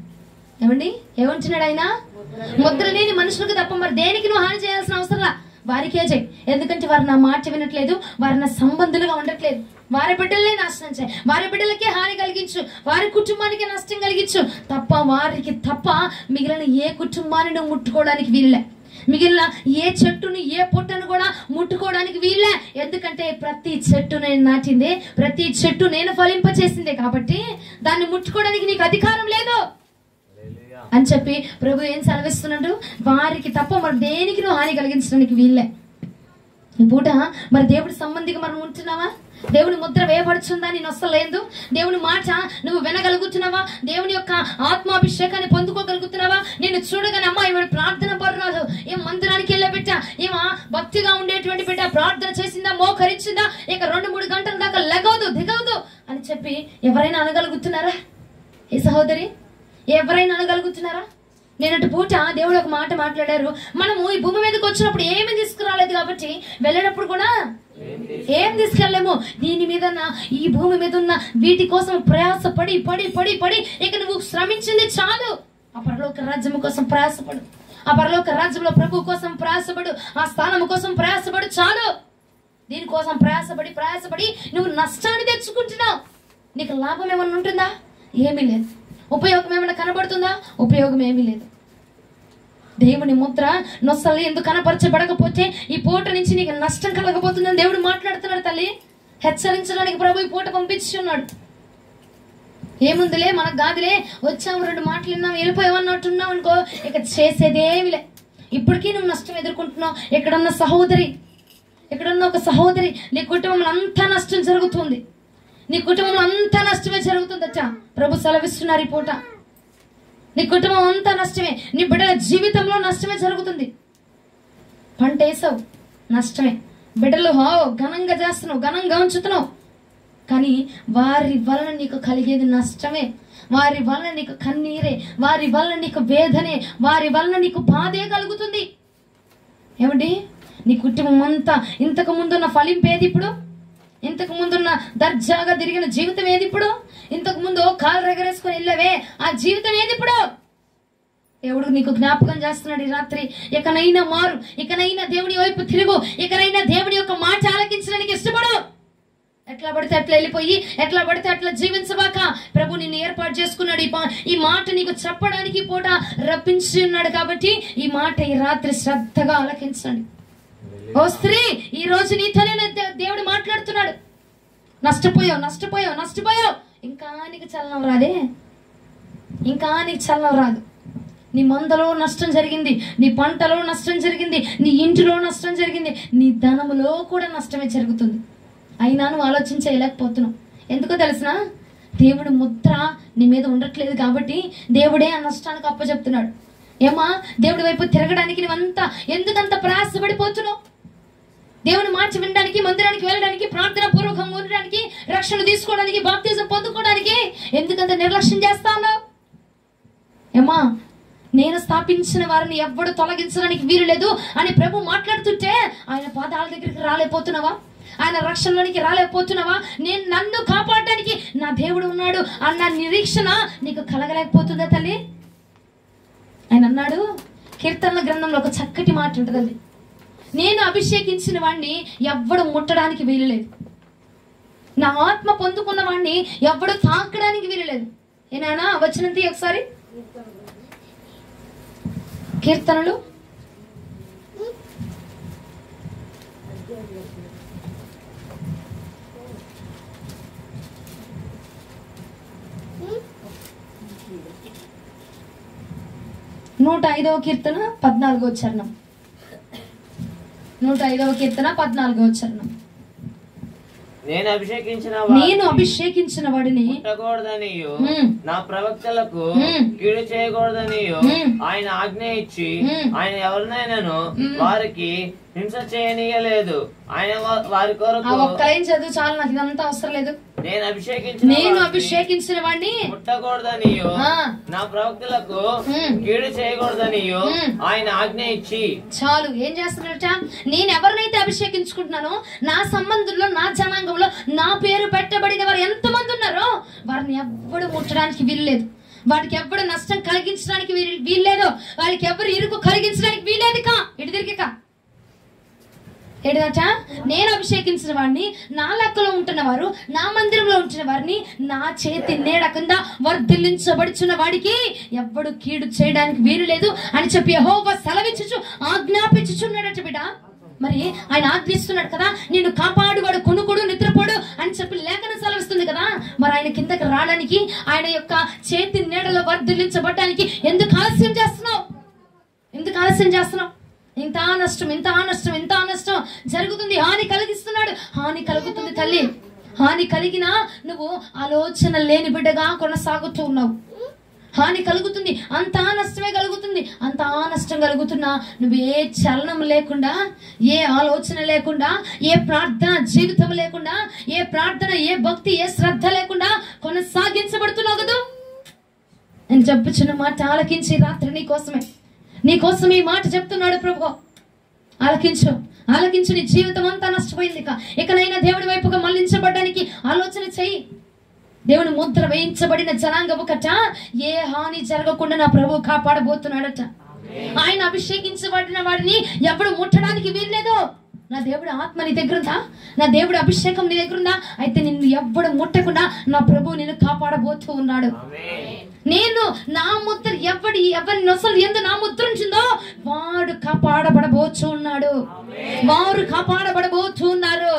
ఏమండి ఏమంటున్నాడు ఆయన? ముద్ర లేని మనుషులకు తప్ప మరి దేనికి నువ్వు హాని చేయాల్సిన అవసరంలా, వారికే చేయి. ఎందుకంటే వారు నా మాట వినట్లేదు, వారు నా సంబంధులుగా ఉండట్లేదు. వారి బిడ్డలే నాశనం చేయి, వారి బిడ్డలకే హాని కలిగించు, వారి కుటుంబానికి నష్టం కలిగించు తప్ప వారికి తప్ప మిగిలిన ఏ కుటుంబాన్ని నువ్వు ముట్టుకోవడానికి వీళ్ళే, మిగిలిన ఏ చెట్టుని ఏ పొట్టను కూడా ముట్టుకోవడానికి వీళ్ళే. ఎందుకంటే ప్రతి చెట్టు నేను నాటిందే, ప్రతి చెట్టు నేను ఫలింపచేసిందే, కాబట్టి దాన్ని ముట్టుకోవడానికి నీకు అధికారం లేదు అని చెప్పి ప్రభు ఏం సెలవిస్తున్నాడు? వారికి తప్ప మరి దేనికి నువ్వు హాని కలిగించడానికి వీళ్ళే. ఈ పూట మరి దేవుడి సంబంధిగా మనం ఉంటున్నావా? దేవుని ముద్ర వేయబడుతుందా? నేను వస్తలేదు. దేవుని మాట నువ్వు వినగలుగుతున్నావా? దేవుని యొక్క ఆత్మాభిషేకాన్ని పొందుకోగలుగుతున్నావా? నేను చూడగానే అమ్మా ఇవాళ ప్రార్థన పరురాలు, ఏం మందిరానికి వెళ్ళే బిడ్డ, ఏమా భక్తిగా ఉండేటువంటి బిడ్డ ప్రార్థన చేసిందా, మోకరించిందా, ఇక 2-3 గంటల దాకా లెగవదు దిగవదు అని చెప్పి ఎవరైనా అనగలుగుతున్నారా? ఏ సహోదరి ఎవరైనా అనగలుగుతున్నారా? నేనటి పూట దేవుడు ఒక మాట మాట్లాడారు, మనము ఈ భూమి మీదకి వచ్చినప్పుడు ఏమీ తీసుకురాలేదు కాబట్టి వెళ్ళినప్పుడు కూడా ఏం తీసుకెళ్ళలేము. దీని మీద ఈ భూమి మీద ఉన్న వీటి కోసం ప్రయాస పడి పడి పడి పడి ఇక నువ్వు శ్రమించింది చాలు. ఆ పరలోక రాజ్యం కోసం ప్రయాసపడు, ఆ పరలోక రాజ్యంలో ప్రభు కోసం ప్రయాసపడు, ఆ స్థానం కోసం ప్రయాసపడు చాలు. దీనికోసం ప్రయాసపడి నువ్వు నష్టాన్ని తెచ్చుకుంటున్నావు. నీకు లాభం ఏమన్నా ఉంటుందా? ఏమీ లేదు. ఉపయోగం ఏమైనా కనబడుతుందా? ఉపయోగం ఏమీ లేదు. దేవుని ముద్ర నొసలు ఎందుకు కనపరచబడకపోతే ఈ పూట నుంచి నీకు నష్టం కలగబోతుందని దేవుడు మాట్లాడుతున్నాడు. తల్లి హెచ్చరించడానికి ప్రభు ఈ పూట పంపించున్నాడు. ఏముందిలే మనకు కాదులే, వచ్చాము 2 మాటలు విన్నాం వెళ్ళిపోయామన్నట్టున్నావు అనుకో, ఇక చేసేదేమిలే. ఇప్పటికీ నువ్వు నష్టం ఎదుర్కొంటున్నావు. ఎక్కడన్నా సహోదరి, ఎక్కడన్నా ఒక సహోదరి, నీ కుటుంబంలో అంతా నష్టం జరుగుతుంది, నీ కుటుంబంలో అంతా నష్టమే జరుగుతుందచ్చా. ప్రభు సెలవిస్తున్నారు ఈ పూట. నీ కుటుంబం అంతా నష్టమే, నీ బిడ్డల జీవితంలో నష్టమే జరుగుతుంది. పంట వేసావు, నష్టమే. బిడ్డలు ఘనంగా చేస్తున్నావు, ఘనంగా ఉంచుతున్నావు, కానీ వారి వలన నీకు కలిగేది నష్టమే. వారి వలన నీకు కన్నీరే, వారి వలన నీకు వేదనే, వారి వలన నీకు బాధే కలుగుతుంది. ఏమండి, నీ కుటుంబం అంతా ఇంతకు ముందున్న ఫలింపు ఏది ఇప్పుడు? ఇంతకు ముందున్న దర్జాగా తిరిగిన జీవితం ఏది ఇప్పుడు? ఇంతకు ముందు కాలు రెగరేసుకొని వెళ్ళవే ఆ జీవితం ఏది ఇప్పుడు? దేవుడు నీకు జ్ఞాపకం చేస్తున్నాడు ఈ రాత్రి. ఇకనైనా మారు, ఇకనైనా దేవుని వైపు తిరుగు, ఇకనైనా దేవుని యొక్క మాట ఆలకించడానికి ఇష్టపడు. ఎట్లా పడితే అట్లా వెళ్ళిపోయి ఎట్లా పడితే అట్లా జీవించబాక. ప్రభు నిన్ను ఏర్పాటు చేసుకున్నాడు. ఈ మాట నీకు చెప్పడానికి పూట రప్పించి ఉన్నాడు. కాబట్టి ఈ మాట ఈ రాత్రి శ్రద్ధగా ఆలకించండి. ఓ స్త్రీ, ఈ రోజు నీతోనే దేవుడు మాట్లాడుతున్నాడు. నష్టపోయావు, నష్టపోయావు, నష్టపోయావు. ఇంకా నీకు చలనం రాదే, ఇంకా నీకు చలనం రాదు. నీ మందలో నష్టం జరిగింది, నీ పంటలో నష్టం జరిగింది, నీ ఇంటిలో నష్టం జరిగింది, నీ ధనములో కూడా నష్టమే జరుగుతుంది. అయినా నువ్వు ఆలోచించలేకపోతున్నావు. ఎందుకో తెలిసిన? దేవుడు ముద్ర నీ మీద ఉండట్లేదు కాబట్టి దేవుడే ఆ నష్టానికి అప్పచెప్తున్నాడు. ఏమా, దేవుడి వైపు తిరగడానికి నువ్వంతా ఎందుకంత ప్రయాసపడిపోతున్నావు? దేవుని మాట వినడానికి, మందిరానికి వెళ్ళడానికి, ప్రార్థన పూర్వకంగా ఉండడానికి, రక్షణ తీసుకోవడానికి, బాప్తిజం పొందుకోవడానికి ఎందుకంత నిర్లక్ష్యం చేస్తా ఉన్నావు? ఏమా, నేను స్థాపించిన వారిని ఎవ్వడు తొలగించడానికి వీలు లేదు అని ప్రభు మాట్లాడుతుంటే ఆయన పాదాల దగ్గరికి రాలేకపోతున్నావా? ఆయన రక్షణలోనికి రాలేకపోతున్నావా? నన్ను కాపాడడానికి నా దేవుడు ఉన్నాడు అన్న నిరీక్షణ నీకు కలగలేకపోతుందా తల్లి? ఆయన అన్నాడు, కీర్తనల గ్రంథంలో ఒక చక్కటి మాట ఉంటుందండి. నేను అభిషేకించిన వాడిని ఎవ్వడు ముట్టడానికి వీలులేదు, నా ఆత్మ పొందుకున్న వాడిని ఎవ్వడు తాకడానికి వీలులేదు. ఏనానా వచ్చినంత ఒకసారి కీర్తనలు 105వ కీర్తన 14వ చరణం. 105వ కీర్తన 14వ చరణం. నేను అభిషేకించిన వాడిని ముట్టకూడదనియు, నా ప్రవక్తలకు కీడు చేయకూడదనియు ఆయన ఆజ్ఞ ఇచ్చి, ఆయన ఎవరినైనాను వారికి హింస చేయనీయలేదు. ఆయన వారి కొరకు ఒక్క లైన్ చదువు చాలు, నాకు ఇదంతా అవసరం లేదు. నేను అభిషేకించిన వాడిని ముట్టకూడదనియు, నా ప్రవక్తలకు కీడు చేయకూడదనియు ఆయన ఆజ్ఞ ఇచ్చి. చాలు. ఏం చేస్తున్నట? నేను ఎవరినైతే అభిషేకించుకుంటున్నానో నా సంబంధుల్లో, నా జనాంగంలో నా పేరు పెట్టబడిన వారు ఎంతమంది ఉన్నారో వారిని ఎవ్వడు ముట్టడానికి వీల్లేదు, వాడికి ఎవ్వడు నష్టం కలిగించడానికి వీల్లేదు, వాళ్ళకి ఎవరు ఇరుకు కలిగించడానికి వీల్లేదు. ఇటు తిరిగిక ఏంటట? నేను అభిషేకించిన వాడిని, నా లెక్కలో ఉంటున్న వారు, నా మందిరంలో ఉంటున్న వారిని, నా చేతి నీడ కింద వర్ధిల్లించబడుచున్న వాడికి ఎవ్వడు కీడు చేయడానికి వీలు లేదు అని చెప్పి యెహోవా సెలవిచ్చుచు ఆజ్ఞాపించుచున్నాడట బిడ్డ. మరి ఆయన ఆజ్ఞిస్తున్నాడు కదా, నేను కాపాడువాడు కొనుకోడు నిద్రపోడు అని చెప్పి లేఖన సెలవిస్తుంది కదా. మరి ఆయన కిందకి రావడానికి, ఆయన యొక్క చేతి నీడలో వర్ధిల్లించబడడానికి ఎందుకు ఆలస్యం చేస్తున్నావు? ఎందుకు ఆలస్యం చేస్తున్నావు? ఇంత నష్టం, ఇంత నష్టం, ఇంత నష్టం జరుగుతుంది. హాని కలిగిస్తున్నాడు, హాని కలుగుతుంది తల్లి. హాని కలిగినా నువ్వు ఆలోచన లేని బిడ్డగా కొనసాగుతూ ఉన్నావు. హాని కలుగుతుంది, అంత నష్టమే కలుగుతుంది. అంత నష్టం కలుగుతున్నా నువ్వు ఏ చలనం లేకుండా, ఏ ఆలోచన లేకుండా, ఏ ప్రార్థన జీవితం లేకుండా, ఏ ప్రార్థన, ఏ భక్తి, ఏ శ్రద్ధ లేకుండా కొనసాగించబడుతున్నావు కదా. నేను చెప్పుచున్న మాట ఆలకించి రాత్రి నీకోసం ఈ మాట చెప్తున్నాడు ప్రభు. ఆలకించు, ఆలకించు. నీ జీవితం అంతా నష్టపోయింది. ఇకనైనా దేవుడి వైపుగా మళ్లించబడడానికి ఆలోచన చెయ్యి. దేవుని ముద్ర వేయించబడిన జనాంగము కట ఏ హాని జరగకుండా నా ప్రభు కాపాడబోతున్నాడట. ఆయన అభిషేకించబడిన వాడిని ఎవడు ముట్టడానికి వీల్లేదు. నా దేవుడి ఆత్మ నీ దగ్గర ఉందా? నా దేవుడి అభిషేకం నీ దగ్గర ఉందా? అయితే నిన్ను ఎవ్వడు ముట్టకుండా నా ప్రభు నిన్ను కాపాడబోతూ ఉన్నాడు. నేను నా ముద్ర ఎవరి నొసలు ఎందు నా ముద్ర ఉంచిందో వాడు కాపాడబడబోతూ ఉన్నాడు. వారు కాపాడబడబోతూ ఉన్నారు.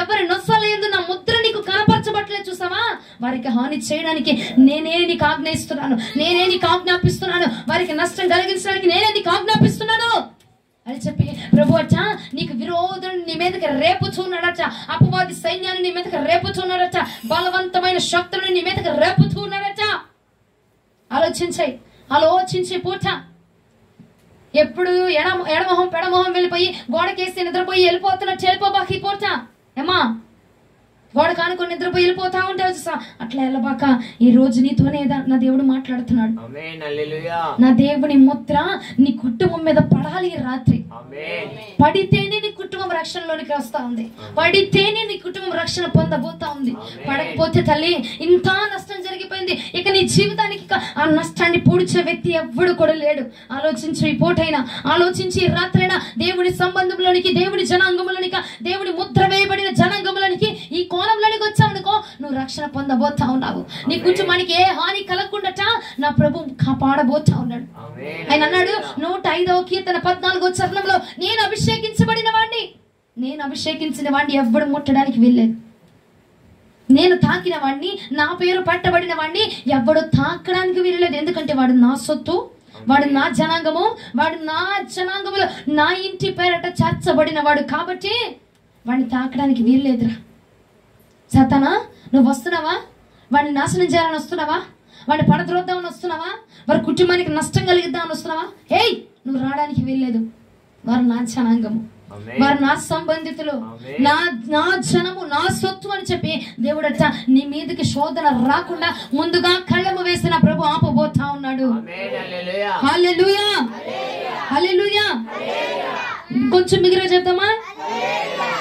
ఎవరి నొసలు ఎందు నా ముద్ర నీకు కనపరచబట్టలేదు చూసావా, వారికి హాని చేయడానికి నేనే నీకు ఆజ్ఞయిస్తున్నాను, నేనే నీకు ఆజ్ఞాపిస్తున్నాను, వారికి నష్టం కలిగించడానికి నేనే నీకు ఆజ్ఞాపిస్తున్నాను అని చెప్పి ప్రభు అచ్చా నీకు విరోధుని నీ మీదకి రేపుతున్నాడట, అపవాది సైన్యాన్ని నీ మీదకి రేపుతున్నాడట, బలవంతమైన శక్తులను నీ మీదకి రేపుతున్నాడట. ఆలోచించి పూట ఎప్పుడు ఎడమొహం పెడమొహం వెళ్ళిపోయి గోడకేసి నిద్రపోయి వెళ్ళిపోతున్నట్టు వెళ్ళిపోబాకి పూట ఏమా గోడ కానుకొని నిద్రపోయి వెళ్ళిపోతా ఉంటే అట్లా వెళ్ళబాక. ఈ రోజు నీతోనే నా దేవుడు మాట్లాడుతున్నాడు. నా దేవుని ముద్ర నీ కుటుంబం మీద పడాలి ఈ రాత్రి. పడితేనే నీ కుటుంబం రక్షణలోనికి వస్తా ఉంది, పడితేనే నీ కుటుంబం రక్షణ పొందబోతా ఉంది. పడకపోతే తల్లి ఇంత నష్టం జరిగిపోయింది, ఇక నీ జీవితానికి ఆ నష్టాన్ని పూడ్చే వ్యక్తి ఎవ్వడు కూడా లేడు. ఆలోచించు ఈ పూటైనా, ఆలోచించి ఈ రాత్రైనా దేవుని సంబంధంలోనికి, దేవుని జనాంగంలోనికి, దేవుని ముద్ర వేయబడిన జనాంగంలోనికి ఈ కోణంలోనికి వచ్చావనుకో నువ్వు రక్షణ పొందబోతా ఉన్నావు. నీ కుటుంబానికి ఏ హాని కలగకుండాట నా ప్రభు కాపాడబోతా ఉన్నాడు. ఆయన అన్నాడు 105వ కీర్తన 14వ చరణంలో, నేను అభిషేకించబడిన వాడిని ఎవ్వడు ముట్టడానికి వీల్లేదు. నేను తాకిన వాడిని, నా పేరు పట్టబడిన వాడిని ఎవ్వడు తాకడానికి వీల్లేదు. ఎందుకంటే వాడు నా సొత్తు, వాడు నా జనాంగము, వాడు నా జనాంగములో నా ఇంటి పేరట చేర్చబడిన వాడు కాబట్టి వాడిని తాకడానికి వీల్లేదురా. సతానా నువ్వు వస్తున్నావా? వాడిని నాశనం చేయాలని వస్తున్నావా? వాడిని పడద్రోద్దామని వస్తున్నావా? వారి కుటుంబానికి నష్టం కలిగిద్దామని వస్తున్నావా? ఏయ్ నువ్వు రావడానికి వీల్లేదు. వారు నా జనాంగము, వారు నా సంబంధితులు, నా జనము, నా సొత్తు అని చెప్పి దేవుడు అట్లా నీ మీదకి శోధన రాకుండా ముందుగా కళ్ళము వేసిన ప్రభు ఆపబోతా ఉన్నాడు. హల్లెలూయా, హల్లెలూయా. ఇంకొంచెం బిగ్గరగా చెప్తామా?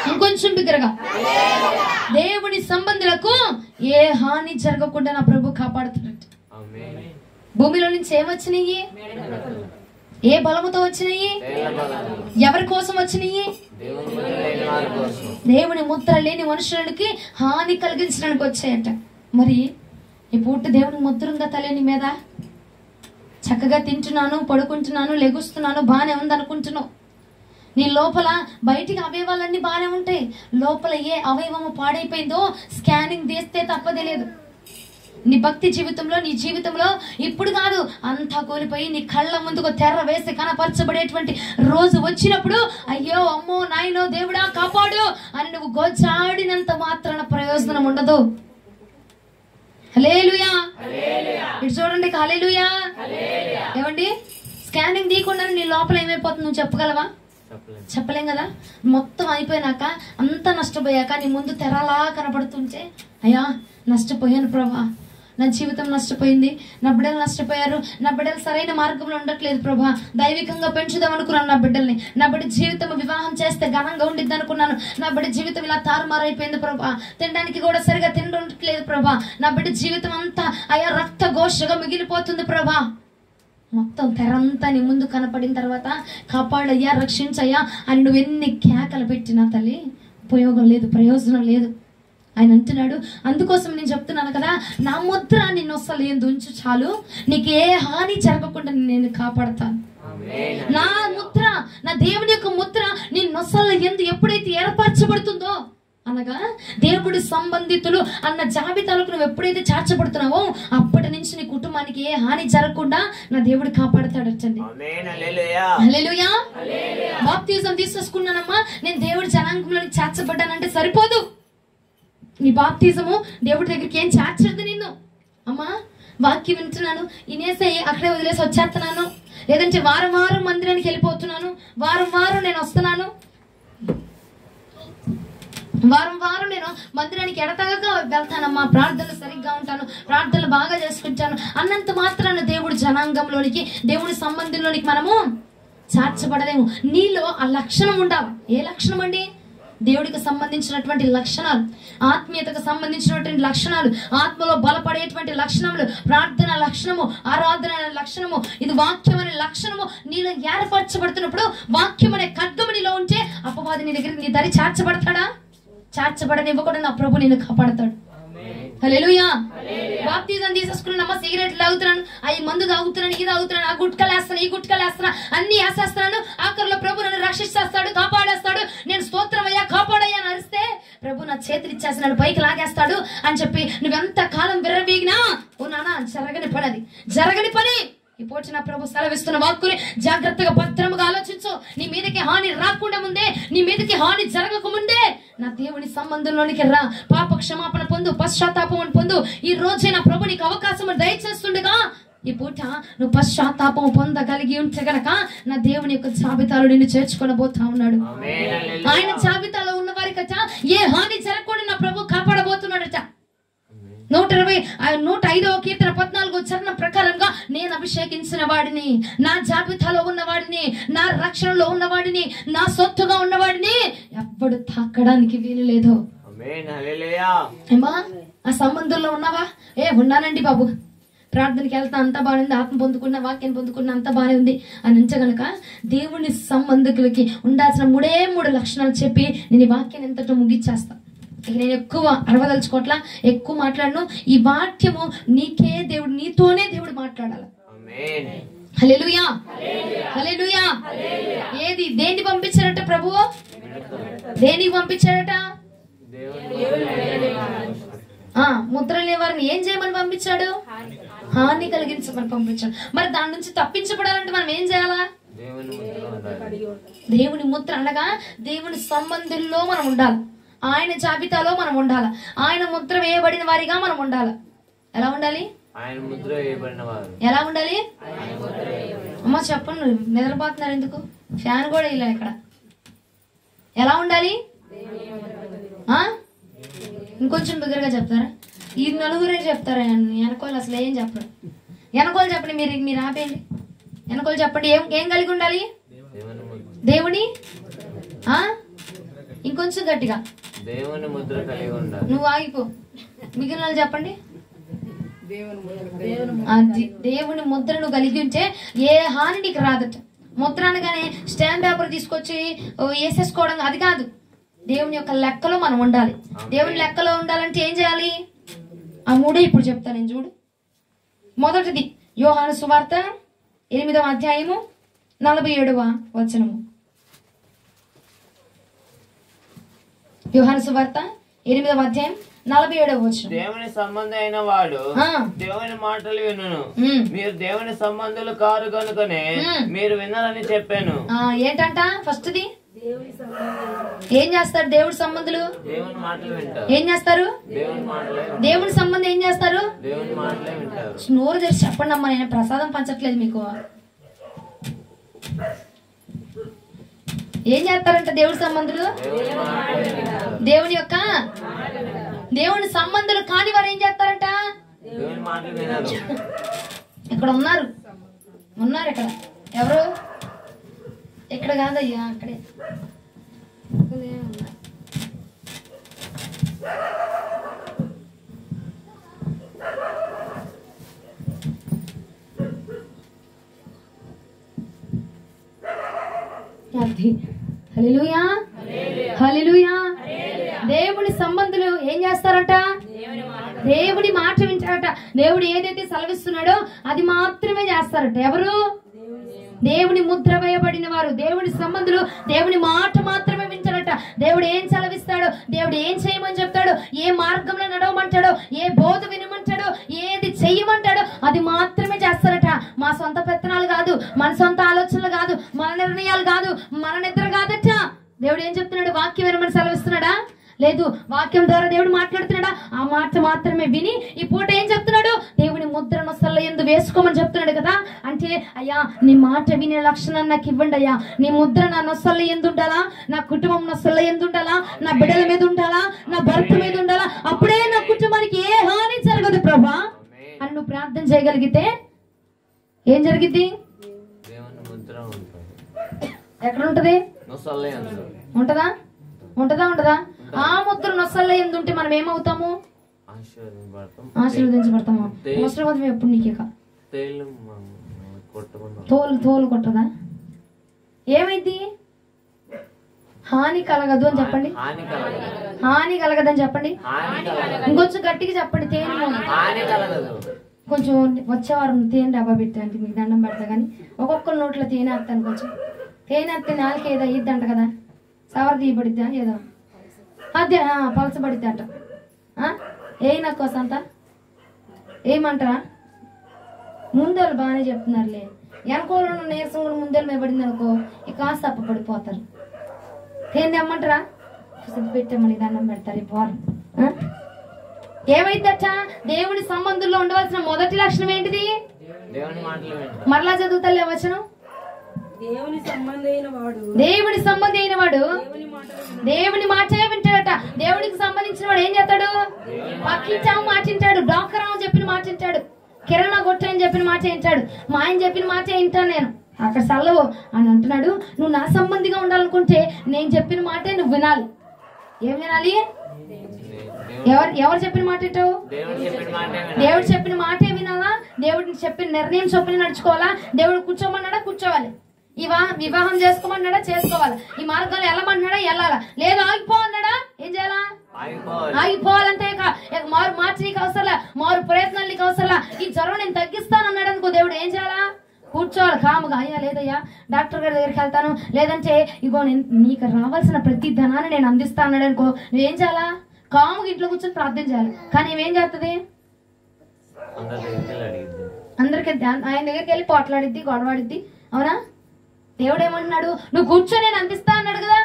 ఇంకొంచెం బిగ్గరగా. దేవుని సంబంధులకు ఏ హాని జరగకుండా నా ప్రభు కాపాడుతున్నట్టు. భూమిలో నుంచి ఏమొచ్చినాయి? ఏ బలముతో వచ్చినాయి? ఎవరి కోసం వచ్చినాయి? దేవుని ముద్ర లేని మనుషులకి హాని కలిగించడానికి వచ్చాయట. మరి ఈ పూట దేవుని ముద్ర ఉందా తల్లి నీ మీద? చక్కగా తింటున్నాను, పడుకుంటున్నాను, లెగుస్తున్నాను, బాగానే ఉంది అనుకుంటున్నావు. నీ లోపల బయటికి అవయవాలన్నీ బాగానే ఉంటాయి, లోపల ఏ అవయవము పాడైపోయిందో స్కానింగ్ తీస్తే తప్పదేలేదు. నీ భక్తి జీవితంలో, నీ జీవితంలో ఇప్పుడు కాదు అంతా కోల్పోయి నీ కళ్ళ ముందుకు తెర్ర వేసి కనపరచబడేటువంటి రోజు వచ్చినప్పుడు అయ్యో అమ్మో నాయనో దేవుడా కాపాడు అని నువ్వు గోచాడినంత మాత్రాన ప్రయోజనం ఉండదు. హల్లెలూయా. ఇటు చూడండి, హల్లెలూయా. ఏమండి స్కానింగ్ తీయకుండా నీ లోపల ఏమైపోతుంది నువ్వు చెప్పగలవా? చెప్పలేం కదా. మొత్తం అయిపోయినాక అంతా నష్టపోయాక నీ ముందు తెరలా కనపడుతుంటే అయ్యా నష్టపోయాను ప్రభా, నా జీవితం నష్టపోయింది, నా బిడ్డలు నష్టపోయారు, నా బిడ్డలు సరైన మార్గంలో ఉండట్లేదు ప్రభా, దైవికంగా పెంచుదాం అనుకున్నాను నా బిడ్డల్ని, నా బిడ్డ జీవితం వివాహం చేస్తే ఘనంగా ఉండిద్ది అనుకున్నాను, నా బిడ్డ జీవితం ఇలా తారుమారైపోయింది ప్రభా, తినడానికి కూడా సరిగా తిండట్లేదు ప్రభా, నా బిడ్డ జీవితం అంతా అయ్యా రక్త ఘోషగా మిగిలిపోతుంది ప్రభా. మొత్తం తెరంతా నీ ముందు కనపడిన తర్వాత కాపాడయ్యా, రక్షించయ్యా అని నువ్వు ఎన్ని కేకలు పెట్టినా తల్లి ఉపయోగం లేదు, ప్రయోజనం లేదు. ఆయన అంటున్నాడు, అందుకోసం నేను చెప్తున్నాను కదా, నా ముద్ర నిన్ను అసలు ఉంచు చాలు, నీకు ఏ హాని జరగకుండా నేను కాపాడతాను. నా ముద్ర, నా దేవుని యొక్క ముద్ర నీ నొసల ఎందు ఎప్పుడైతే ఏర్పరచబడుతుందో, అనగా దేవుడి సంబంధితులు అన్న జాబితాలకు నువ్వు ఎప్పుడైతే చేర్చబడుతున్నావో అప్పటి నుంచి నీ కుటుంబానికి ఏ హాని జరగకుండా నా దేవుడు కాపాడతాడటండి. హల్లెలూయా. బాప్తిజం తీసేసుకున్నానమ్మా, నేను దేవుడి జనాంగంలోకి చేర్చబడ్డానంటే సరిపోదు. నీ బాప్తిజము దేవుడి దగ్గరికి ఏం చేర్చదు నిన్ను. అమ్మా వాక్యం వింటున్నాను, ఇనేసే అక్కడే వదిలేసి వచ్చేస్తున్నాను, లేదంటే వారం వారం మందిరానికి వెళ్ళిపోతున్నాను, వారం వారం నేను వస్తున్నాను, వారం వారం నేను మందిరానికి ఎడతగక వెళ్తానమ్మా, ప్రార్థనలు సరిగ్గా ఉంటాను, ప్రార్థనలు బాగా చేసుకుంటాను అన్నంత మాత్రాన దేవుడి జనాంగంలోనికి, దేవుడి సంబంధంలోనికి మనము చేర్చబడలేము. నీలో ఆ లక్షణం ఉండాలి. ఏ లక్షణం అండి? దేవుడికి సంబంధించినటువంటి లక్షణాలు, ఆత్మీయతకు సంబంధించినటువంటి లక్షణాలు, ఆత్మలో బలపడేటువంటి లక్షణములు, ప్రార్థన లక్షణము, ఆరాధన లక్షణము, ఇది వాక్యం అనే లక్షణము నీలో ఏర్పరచబడుతున్నప్పుడు, వాక్యం అనే ఖడ్గము నీలో ఉంటే అపవాది నీ దగ్గర నీ దరి చేర్చబడతాడా? చేర్చబడనివ్వకుండా నా ప్రభు నేను కాపాడతాడు. హల్లెలూయా. బాప్తిజం తీసేసుకున్నానమ్మా, సిగరెట్లు తాగుతున్నాను, అవి మందు తాగుతున్నాను, ఇది తాగుతున్నాను, ఆ గుట్కలు వేస్తాను, ఈ గుట్కలు వేస్తాను, అన్ని వేసేస్తున్నాను, ఆఖరిలో ప్రభు నన్ను రక్షిస్తాడు, కాపాడేస్తాడు, నేను స్తోత్రం అయ్యా కాపాడయ్యా అని అరిస్తే ప్రభు నా నా చేతులు ఇచ్చేస్తున్నాడు, పైకి లాగేస్తాడు అని చెప్పి నువ్వెంత కాలం విర్రవీగినా ఓ నాన్న జరగని పని, అది జరగని పని. ఈ పూట నా ప్రభు సెలవిస్తున్న వాక్కుని జాగ్రత్తగా భద్రముగా ఆలోచించు. నీ మీదకి హాని రాకుండా ముందే, నీ మీదకి హాని జరగక ముందే నా దేవుని సంబంధంలోనికి రా. పాప క్షమాపణ పొందు, పశ్చాత్తాపం పొందు. ఈ రోజే నా ప్రభు నీకు అవకాశం దయచేస్తుండగా ఈ పూట నువ్వు పశ్చాత్తాపం పొందగలిగి ఉంటే గనక నా దేవుని యొక్క జాబితాలో నిన్ను చేర్చుకొనబోతా ఉన్నాడు. ఆయన జాబితాలో ఉన్న వారికట ఏ హాని జరగకుండా నా ప్రభు కాపాడబోతున్నాడట. 105వ కీర్తన 14వ చరణం ప్రకారంగా నేను అభిషేకించిన వాడిని, నా జాబితాలో ఉన్నవాడిని, నా రక్షణలో ఉన్నవాడిని, నా సొత్తుగా ఉన్నవాడిని ఎవ్వడు తాకడానికి వీలు లేదు. ఏమా ఆ సంబంధంలో ఉన్నావా? ఉన్నానండి బాబు, ప్రార్థనకి వెళ్తా అంతా బాగానే ఉంది, ఆత్మ పొందుకున్న, వాక్యం పొందుకున్న, అంతా బాగానే ఉంది అని ఉంచగనక దేవుని సంబంధికులకి ఉండాల్సిన 3 లక్షణాలు చెప్పి నేను ఈ వాక్యాన్ని ఎంతటో ముగిచ్చేస్తా. ఇక నేను ఎక్కువ అరవదలుచుకోవట్లా, ఎక్కువ మాట్లాడను. ఈ వాక్యము నీకే దేవుడు, నీతోనే దేవుడు మాట్లాడాలి. హల్లెలూయా, హల్లెలూయా. ఏది దేన్ని పంపించారట ప్రభువు? దేనికి పంపించారట? ముద్రలే వారిని ఏం చేయమని పంపించాడు? హాని కలిగించమని పంపించాడు. మరి దాని నుంచి తప్పించబడాలంటే మనం ఏం చేయాలా? దేవుని ముద్ర అనగా దేవుని సంబంధుల్లో మనం ఉండాలి, ఆయన జాబితాలో మనం ఉండాలి, ఆయన ముద్ర వేయబడిన వారిగా మనం ఉండాలి. ఎలా ఉండాలి? ఎలా ఉండాలి? అమ్మ చెప్పండి, నిద్రపోతున్నారు ఎందుకు? ఫ్యాన్ కూడా ఇలా ఇక్కడ. ఎలా ఉండాలి? ఇంకొంచెం బిగ్గరగా చెప్తారా? ఈ నలుగురే చెప్తారా? వెనకోళ్ళు అసలు ఏం చెప్పరు. వెనకోళ్ళు చెప్పండి, మీరు ఆపేయండి. వెనకోళ్ళు చెప్పండి, ఏం కలిగి ఉండాలి? దేవుని ఇంకొంచెం గట్టిగా దేవుని ముద్ర కలిగి ఉండాలి. నువ్వు ఆగిపో, మిగిలిన చెప్పండి. దేవుని ముద్ర నువ్వు కలిగి ఉంటే ఏ హాని నీకు రాదట. ముద్ర అనగానే స్టాంప్ పేపర్ తీసుకొచ్చి వేసేసుకోవడం అది కాదు. దేవుని యొక్క లెక్కలో మనం ఉండాలి. దేవుని లెక్కలో ఉండాలంటే ఏం చేయాలి? ఆ 3 ఇప్పుడు చెప్తాను నేను, చూడు. మొదటిది యోహాను సువార్త 8వ అధ్యాయము 47వ వచనము. యోహాను సువార్త 8వ అధ్యాయం 47వ వచనం. దేవుని సంబంధి అయిన వాడు దేవుని మాటలు వినును, మీరు దేవుని సంబంధులు కారు కనుకనే మీరు వినాలని చెప్పాను. ఏంటంట? ఫస్ట్ది ఏం చేస్తారు? దేవుడి సంబంధులు ఏం చేస్తారు? దేవుని సంబంధం ఏం చేస్తారు? నోరు తెరిచి చెప్పండి అమ్మా, నేను ప్రసాదం పంచట్లేదు మీకు. ఏం చేస్తారంట దేవుడి సంబంధులు? దేవుని యొక్క దేవుని సంబంధులు కాని వారు ఏం చేస్తారంట? ఇక్కడ ఉన్నారు ఇక్కడ. ఎవరు? ఇక్కడ కాదయ్యా, అక్కడే. హల్లెలూయా, హల్లెలూయా. దేవుని సంబంధులు ఏం చేస్తారట? దేవుడి మాట వింటారట. దేవుడు ఏదైతే సెలవిస్తున్నాడో అది మాత్రమే చేస్తారట. ఎవరు? దేవుని ముద్ర వేయబడిన వారు, దేవుని సంబంధులు దేవుని మాట మాత్రమే వింటారట. దేవుడు ఏం సెలవిస్తాడో, దేవుడు ఏం చేయమని చెప్తాడో, ఏ మార్గంలో నడవమంటాడో, ఏ బోధ వినమంటాడో, ఏది చెయ్యమంటాడో అది మాత్రమే చేస్తారట. మా సొంత పెత్తనాలు కాదు, మన సొంత ఆలోచనలు కాదు, మన నిర్ణయాలు కాదు, మన నిద్ర కాదట. దేవుడు ఏం చెప్తున్నాడు? వాక్యం వినమని సెలవిస్తున్నాడా? లేదు. వాక్యం ద్వారా దేవుడు మాట్లాడుతున్నాడా? ఆ మాట మాత్రమే విని ఈ పూట ఏం చెప్తున్నాడు? దేవుని ముద్ర నొసళ్ళ యందు వేసుకోమని చెప్తున్నాడు కదా. అంటే అయ్యా నీ మాట వినే లక్షణాన్ని నాకు ఇవ్వండి అయ్యా. నీ ముద్ర నా నొసళ్ళ యందు ఉండాలా, నా కుటుంబం నొసళ్ళ యందు ఉండాలా, నా బిడ్డల మీద ఉండాలా, నా భర్త మీద ఉండాలా. అప్పుడే నా కుటుంబానికి ఏ హాని జరగదు ప్రభా అని నువ్వు ప్రార్థన చేయగలిగితే ఏం జరిగిద్ది? ఎక్కడ ఉంటది? ఉంటదా? ఉంటదా? ఉండదా? ఆ ముద్ర నొసళ్ళ యందు ఉంటే మనం ఏమవుతాము? ఆశీర్వదించబడతాము. ఆశీర్వాదం ఎప్పుడు నీకేక తోలు కొట్టదా? ఏమైంది? హాని కలగదు అని చెప్పండి. హాని కలగదని చెప్పండి. ఇంకొంచెం గట్టిగా చెప్పండి. తేనె కొంచెం వచ్చేవారు తేనె డబ్బా పెట్టడానికి మీకు దండం పెడతా. కానీ ఒక్కొక్కరు నోట్లో తేనె వేస్తాను. కొంచెం తేనె వేస్తే నాలుగు ఏదో అయ్యిద్ది అంట కదా, సవర తీయబడిద్దా ఏదో అదే పలచబడితే అంట. ఏ నాకు వసంత ఏమంటారా? ముందోళ్ళు బాగానే చెప్తున్నారులే, వెనకోళ్ళు నీరసం కూడా ముందోళ్ళు మేబడింది అనుకో ఇక కాస్త తప్పపడిపోతారు. ఏంది అమ్మంటారా? పెట్టమని దండం పెడతారు ఈ పోరు. ఏమైందట? దేవుడి సంబంధంలో ఉండవలసిన మొదటి లక్షణం ఏంటిది? మరలా చదువుతలే వచనం. దేవుని సంబంధి అయిన వాడు దేవుని మాటే వింటాడట. దేవుడికి సంబంధించిన వాడు ఏం చేస్తాడు? పక్కించాము మాట వింటాడు, డాక్టరావు చెప్పిన మాట వింటాడు, కిరణా గొట్టని చెప్పిన మాట వింటాడు, మా ఆయన చెప్పిన మాట వింటాను నేను. అక్కడ సల్లవు అని అంటున్నాడు. నువ్వు నా సంబంధిగా ఉండాలనుకుంటే నేను చెప్పిన మాటే నువ్వు వినాలి. ఏం వినాలి? ఎవరు చెప్పిన మాట వింటావు? దేవుడు చెప్పిన మాటే వినాలా? దేవుడిని చెప్పిన నిర్ణయం చొప్పున నడుచుకోవాలా? దేవుడు కూర్చోమన్నాడా? కూర్చోవాలి. వివాహం చేసుకోమన్నాడా? చేసుకోవాలి. ఈ మార్గంలో వెళ్ళమన్నాడా? వెళ్ళాలా? లేదు ఆగిపోమన్నాడా? ఏం చేయాలా? ఆగిపోవాలంటే మారు మార్చి నీకు అవసరంలా, మారు ప్రయత్నాలు నీకు అవసరంలా. ఈ జ్వరం నేను తగ్గిస్తాను అన్నాడు అనుకో, దేవుడు ఏం చేయాలా? కూర్చోవాలి కాముగా. అయ్యా లేదయ్యా డాక్టర్ గారి దగ్గరికి వెళ్తాను, లేదంటే ఇగో నీకు రావాల్సిన ప్రతి ధనాన్ని నేను అందిస్తా అన్నాడు అనుకో, నువ్వేం చేయాలా? కాముగా ఇంట్లో కూర్చొని ప్రార్థన చేయాలి. కానీ ఏం చేస్తుంది? అందరికి ఆయన దగ్గరికి వెళ్ళి పోట్లాడిద్ది, గొడవాడిద్ది. అవునా? దేవుడు ఏమంటున్నాడు? నువ్వు కూర్చో నేను అందిస్తా అన్నాడు కదా.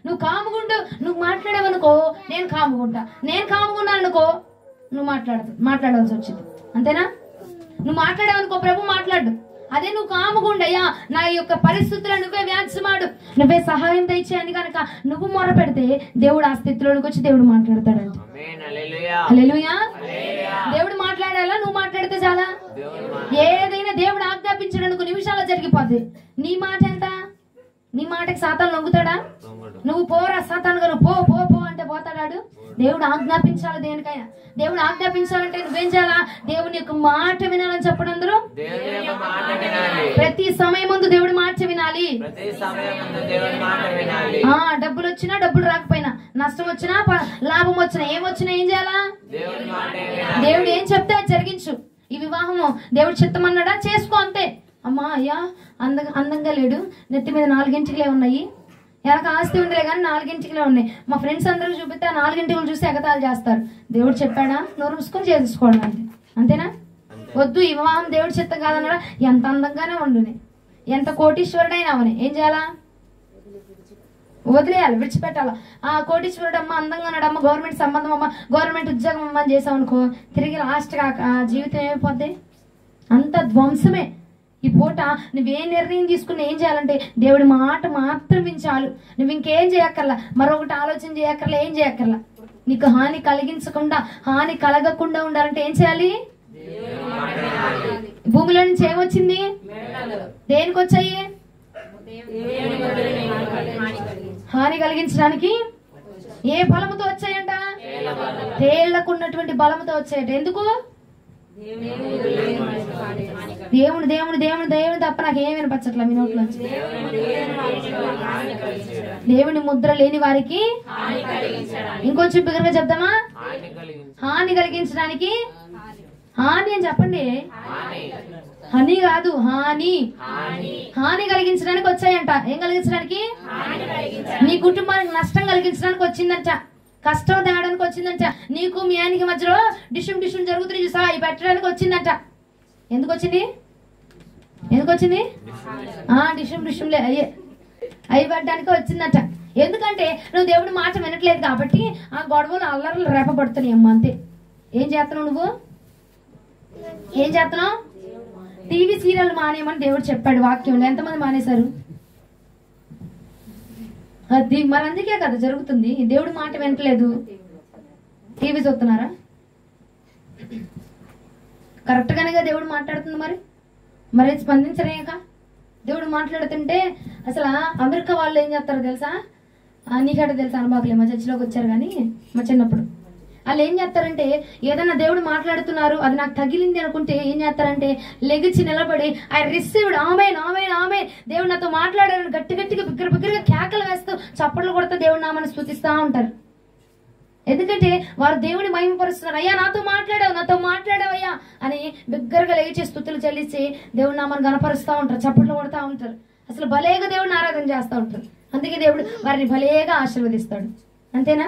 నువ్వు కాముగుండు. నువ్వు మాట్లాడేవనుకో నేను కాముగుంటా, నేను కాముగున్నా అనుకో నువ్వు మాట్లాడవలసి వచ్చింది. అంతేనా? నువ్వు మాట్లాడేవనుకో ప్రభు మాట్లాడు. అదే నువ్వు కాముగుండయ్యా నా యొక్క పరిస్థితుల్లో నువ్వే వ్యాఖ్యమాడు, నువ్వే సహాయం తెచ్చేయని కనుక నువ్వు మొర పెడితే దేవుడు ఆ స్థితిలోకి వచ్చి దేవుడు మాట్లాడతాడంట. హల్లెలూయా. దేవుడు మాట్లాడాలా? నువ్వు మాట్లాడితే చాలా. ఏదైనా దేవుడు ఆజ్ఞాపించడానికి నిమిషాల్లో జరిగిపోద్ది. నీ మాట ఎంత? నీ మాటకి సాతాను లొంగుతాడా? నువ్వు పోరా సాతాను గారు పో పో పో అంటే పోతాడాడు? దేవుడు ఆజ్ఞాపించాలి. దేనికైనా దేవుడు ఆజ్ఞాపించాలంటే నువ్వేం చేయాలా? దేవుని యొక్క మాట వినాలని చెప్పడం. అందరూ ప్రతి సమయం ముందు దేవుడి మాట వినాలి. డబ్బులు వచ్చినా డబ్బులు రాకపోయినా, నష్టం వచ్చినా లాభం వచ్చినా, ఏమొచ్చినా ఏం చేయాలా? దేవుడు ఏం చెప్తే అది జరిగించు. ఈ వివాహము దేవుడు చిత్తమన్నాడా? చేసుకో అంతే. అమ్మా అయ్యా అందంగా లేడు, నెత్తి మీద 4 ఇంటికలే ఉన్నాయి, వెనక ఆస్తి ఉందిలే కానీ 4 ఇంటికలే ఉన్నాయి. మా ఫ్రెండ్స్ అందరూ చూపిస్తే 4 ఇంటికలు చూసి ఎగతాలు చేస్తారు. దేవుడు చెప్పాడా? నోరు మూసుకొని చేసుకోవడం అంతే. అంతేనా? వద్దు ఈ వివాహం దేవుడి చిత్తం కాదన్నాడా? ఎంత అందంగానే ఉండుని, ఎంత కోటీశ్వరుడైనా అవని ఏం చేయాలా? వదిలేయాలి, విడిచిపెట్టాలి. ఆ కోటీశ్వరుడు అమ్మ అందంగా ఉన్నాడు, అమ్మ గవర్నమెంట్ సంబంధం, అమ్మ గవర్నమెంట్ ఉద్యోగం అమ్మ అని చేసావు అనుకో, తిరిగి లాస్ట్గా జీవితం ఏమైపోద్ది? అంత ధ్వంసమే. ఈ పూట నువ్వే నిర్ణయం తీసుకుని ఏం చేయాలంటే దేవుడి మాట మాత్రం వించాలు. నువ్వు ఇంకేం చేయక్కర్లా, మరొకటి ఆలోచన చేయక్కర్లా, ఏం చేయక్కర్లా. నీకు హాని కలిగించకుండా, హాని కలగకుండా ఉండాలంటే ఏం చేయాలి? భూమిలో నుంచి ఏమొచ్చింది? దేనికి వచ్చాయి? హాని కలిగించడానికి. ఏ బలముతో వచ్చాయంట? తేళ్లకున్నటువంటి బలముతో వచ్చాయంట. ఎందుకు? దేవుడు దేవుడు దేవుడు దేవుడు తప్ప నాకు ఏం వినపచ్చట్లా మీ నోట్లో. దేవుని ముద్ర లేని వారికి ఇంకొంచెం బిగ్గరగా చెప్దామా? హాని కలిగించడానికి. హాని అని చెప్పండి, హని కాదు హాని. హాని కలిగించడానికి వచ్చాయంట. ఏం కలిగించడానికి? నీ కుటుంబానికి నష్టం కలిగించడానికి వచ్చిందంట, కష్టం తేడానికి వచ్చిందంట, నీకు మీ ఆయనకి మధ్యలో డిషుం డిషుం జరుగుతుంది చూసా, అవి పెట్టడానికి వచ్చిందంట. ఎందుకు వచ్చింది? ఎందుకు వచ్చింది? డిషుం డిషుంలే అవి పెట్టడానికి వచ్చిందంట. ఎందుకంటే నువ్వు దేవుడి మాట వినట్లేదు కాబట్టి ఆ గొడవలు అల్లర్లు రేపబడుతున్నాయి అమ్మ. అంతే. ఏం చేస్తున్నావు నువ్వు? ఏం చేస్తున్నావు? టీవీ సీరియల్ మానేయమని దేవుడు చెప్పాడు వాక్యంలో. ఎంతమంది మానేశారు? అది మరి అందుకే కదా జరుగుతుంది. దేవుడి మాట వినట్లేదు, టీవీ చూస్తున్నారా? కరెక్ట్ గానే దేవుడు మాట్లాడుతుంది. మరి స్పందించరేక దేవుడు మాట్లాడుతుంటే అసలు అమెరికా వాళ్ళు ఏం చేస్తారు తెలుసా? నీకట తెలుసా? అనుభాకులే మా చర్చిలోకి వచ్చారు కానీ మా చిన్నప్పుడు వాళ్ళు ఏం చేస్తారంటే ఏదన్నా దేవుడు మాట్లాడుతున్నారు అది నాకు తగిలింది అనుకుంటే ఏం చేస్తారంటే లెగిచి నిలబడి ఐ రిసీవ్డ్ ఆమేన్ ఆమేన్ ఆమేన్, దేవుడు నాతో మాట్లాడారు గట్టి గట్టిగా బిగ్గర బిగ్గరగా కేకలు వేస్తూ చప్పట్లు కొడుతూ దేవుడు నామని స్తుతిస్తూ ఉంటారు. ఎందుకంటే వారు దేవుని మహిమపరుస్తున్నారు. అయ్యా నాతో మాట్లాడావయ్యా అని బిగ్గరగా లేచి స్తుతులు చెల్లించి దేవుడి నామాన్ని గణపరుస్తూ ఉంటారు, చప్పట్లు కొడుతూ ఉంటారు. అసలు భలేగా దేవుడిని ఆరాధన చేస్తూ ఉంటారు. అందుకే దేవుడు వారిని భలేగా ఆశీర్వదిస్తాడు. అంతేనా?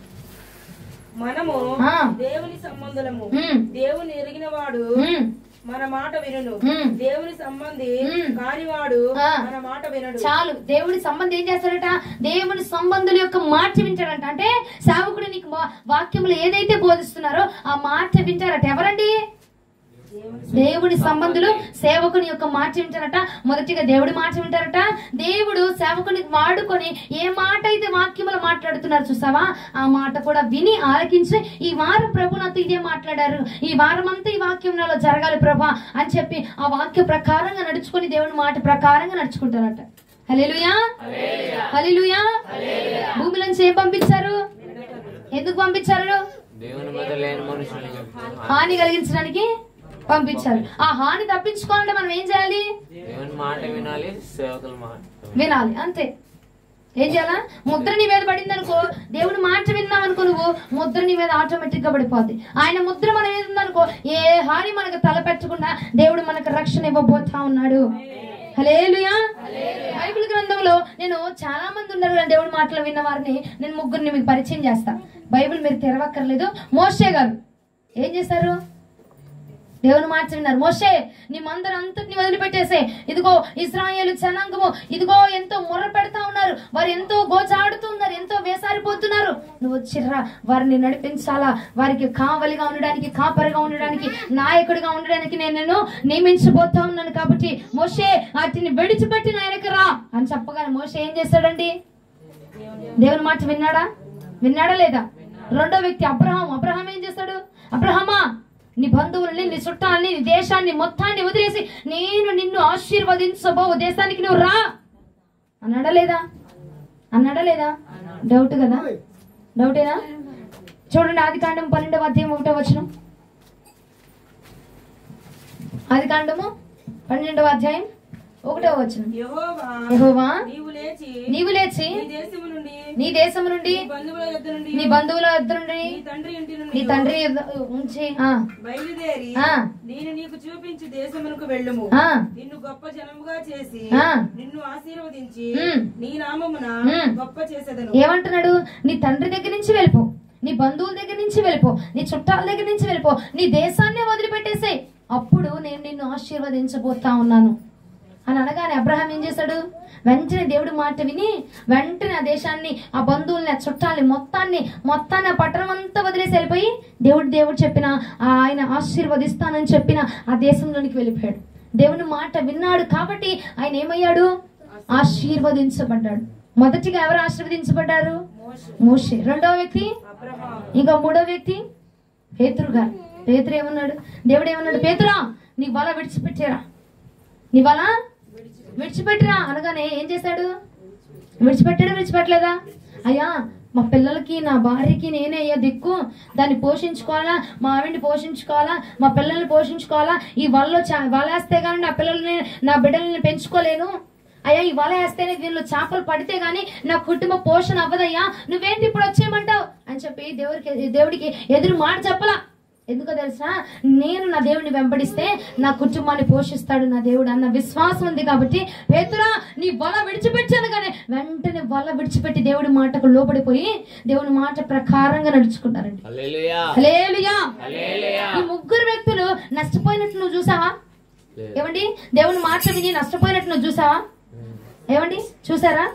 మనము దేవుని సంబంధులము. దేవుని ఎరిగిన వాడు మన మాట వినును. దేవుని సంబంధి కానివాడు మన మాట వినడు. చాలు. దేవుడి సంబంధం ఏం చేస్తాడట? దేవుని సంబంధుల యొక్క మాట వింటాడంట. అంటే సేవకుడు నీకు వాక్యములు ఏదైతే బోధిస్తున్నారో ఆ మాట వింటారట. ఎవరండి? దేవుడి సంబంధులు సేవకుని యొక్క మాట వింటారట. మొదటిగా దేవుడి మాట వింటారట. దేవుడు సేవకుని వాడుకొని ఏ మాట అయితే వాక్యములు మాట్లాడుతున్నారు చూసావా, ఆ మాట కూడా విని ఆలకించి ఈ వారం ప్రభు నాతో ఇదే మాట్లాడారు, ఈ వారం అంతా ఈ వాక్యం నాలో జరగాలి ప్రభా అని చెప్పి ఆ వాక్య ప్రకారంగా నడుచుకొని దేవుడి మాట ప్రకారంగా నడుచుకుంటారట. హల్లెలూయా, హల్లెలూయా. భూమిలోంచి ఏం పంపించారు? ఎందుకు పంపించారు? హాని కలిగించడానికి పంపించారు. ఆ హాని తప్పించుకోవాలంటే మనం ఏం చేయాలి? వినాలి. అంతే. ఏం చేయాలా? ముద్ర నీ మీద పడింది అనుకో, దేవుడు మాట విన్నాం అనుకో, నువ్వు ముద్ర నీ మీద ఆటోమేటిక్ గా పడిపోద్ది. ఆయన ముద్ర మన మీద ఉందనుకో, ఏ హాని మనకు తలపెట్టకుండా దేవుడు మనకు రక్షణ ఇవ్వబోతా ఉన్నాడు. హల్లెలూయా. బైబిల్ గ్రంథంలో నేను చాలా మంది ఉన్నారు కదా దేవుడి మాటలు విన్న వారిని నేను ముగ్గురిని మీకు పరిచయం చేస్తా. బైబిల్ మీరు తెరవక్కర్లేదు. మోషే గారు ఏం చేశారు? దేవుని మాట విన్నారు. మోషే నీ మందరు అంతటిని వదిలిపెట్టేసే, ఇదిగో ఇశ్రాయేలు జనాంగము ఇదిగో ఎంతో మొర్ర పెడతా ఉన్నారు, వారు ఎంతో గోచాడుతున్నారు, ఎంతో వేసారిపోతున్నారు, నువ్వు వచ్చిర్రా వారిని నడిపించాలా, వారికి కావలిగా ఉండడానికి, కాపరిగా ఉండడానికి, నాయకుడిగా ఉండడానికి నేను నియమించబోతా ఉన్నాను. కాబట్టి మోషే వాటిని విడిచిపెట్టి నా వెనక రా అని చెప్పగానే మోషే ఏం చేశాడండి? దేవుని మాట విన్నాడా? విన్నాడా లేదా? రెండో వ్యక్తి అబ్రహాం. అబ్రహాం ఏం చేస్తాడు? అబ్రహామా, నీ బంధువుల్ని, నీ చుట్టాలని, నీ దేశాన్ని మొత్తాన్ని వదిలేసి నేను నిన్ను ఆశీర్వదించబో దేశానికి నువ్వు రా అన్నాడా లేదా? అన్నాడా లేదా? డౌట్ కదా? డౌటేనా? చూడండి ఆదికాండం 12వ అధ్యాయం 1వ వచనం. ఆదికాండము 12వ అధ్యాయం 1వ వచనం. యెహోవా నీవు లేచి నీ దేశము నుండి నీ బంధువుల యొద్ద నుండి నీ తండ్రి ఉంచి బయలుదేరి నేను నీకు చూపించి దేశమునకు వెళ్ళుము. నిన్ను గొప్ప జనముగా చేసి నిన్ను ఆశీర్వదించి నీ నామమున గొప్ప చేసేదను. ఏమంటున్నాడు? నీ తండ్రి దగ్గర నుంచి వెళ్ళిపో, నీ బంధువుల దగ్గర నుంచి వెళ్ళిపో, నీ చుట్టాల దగ్గర నుంచి వెళ్ళిపో, నీ దేశాన్ని వదిలిపెట్టేసే, అప్పుడు నేను నిన్ను ఆశీర్వదించబోతా ఉన్నాను అని అనగానే అబ్రహాం ఏం చేశాడు? వెంటనే దేవుడి మాట విని వెంటనే ఆ దేశాన్ని, ఆ బంధువుల్ని, ఆ చుట్టాలని మొత్తాన్ని ఆ పట్టణం అంతా వదిలేసి వెళ్ళిపోయి దేవుడు చెప్పిన ఆయన ఆశీర్వదిస్తానని చెప్పిన ఆ దేశంలోనికి వెళ్ళిపోయాడు. దేవుని మాట విన్నాడు కాబట్టి ఆయన ఏమయ్యాడు? ఆశీర్వదించబడ్డాడు. మొదటిగా ఎవరు ఆశీర్వదించబడ్డారు? మోషే. రెండవ వ్యక్తి, ఇంకా మూడో వ్యక్తి పేతురు గారు. పేతురు ఏమన్నాడు? దేవుడు ఏమన్నాడు? పేతురా నీ వల విడిచిపెట్టేరా, నీ వల విడిచిపెట్టిరా అనగానే ఏం చేశాడు? విడిచిపెట్టలేదా? అయ్యా మా పిల్లలకి, నా భార్యకి నేనే అయ్యా దిక్కు, దాన్ని పోషించుకోవాలా, మా ఆవిడ్ని పోషించుకోవాలా, మా పిల్లల్ని పోషించుకోవాలా, ఈ వల వేస్తే గానీ నా బిడ్డల్ని పెంచుకోలేను అయ్యా, ఈ వల వేస్తేనే వీళ్ళు చేపలు పడితే గానీ నా కుటుంబ పోషణ అవ్వదయ్యా, నువ్వేంటి ఇప్పుడు వచ్చేయమంటావు అని చెప్పి దేవుడికి ఎదురు మాట చెప్పలా. ఎందుకో తెలుసా? నేను నా దేవుడిని వెంబడిస్తే నా కుటుంబాన్ని పోషిస్తాడు నా దేవుడు అన్న విశ్వాసం ఉంది. కాబట్టి పేతురా నీ వల విడిచిపెట్టాను కానీ వెంటనే వల విడిచిపెట్టి దేవుడి మాటకు లోబడిపోయి దేవుని మాట ప్రకారంగా నడుచుకుంటారండి. హల్లెలూయా. ఈ ముగ్గురు వ్యక్తులు నష్టపోయినట్టు నువ్వు చూసావా? ఏమండి? దేవుని మాట విని నష్టపోయినట్టు నువ్వు చూసావా? ఏమండి? చూసారా?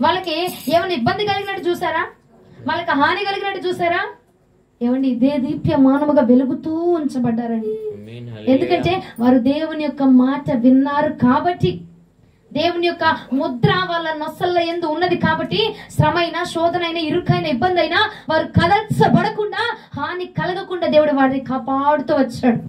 వాళ్ళకి ఏమైనా ఇబ్బంది కలిగినట్టు చూసారా? వాళ్ళకి హాని కలిగినట్టు చూసారా? ఏమండి? ఇదే దీప్యమానముగా వెలుగుతూ ఉంచబడ్డారండి. ఎందుకంటే వారు దేవుని యొక్క మాట విన్నారు కాబట్టి, దేవుని యొక్క ముద్ర వాళ్ళ నొసళ్ళ యందు ఉన్నది కాబట్టి శ్రమైన, శోధనైన, ఇరుకైన, ఇబ్బంది అయినా వారు కదల్చబడకుండా, హాని కలగకుండా దేవుడు వారిని కాపాడుతూ వచ్చాడు.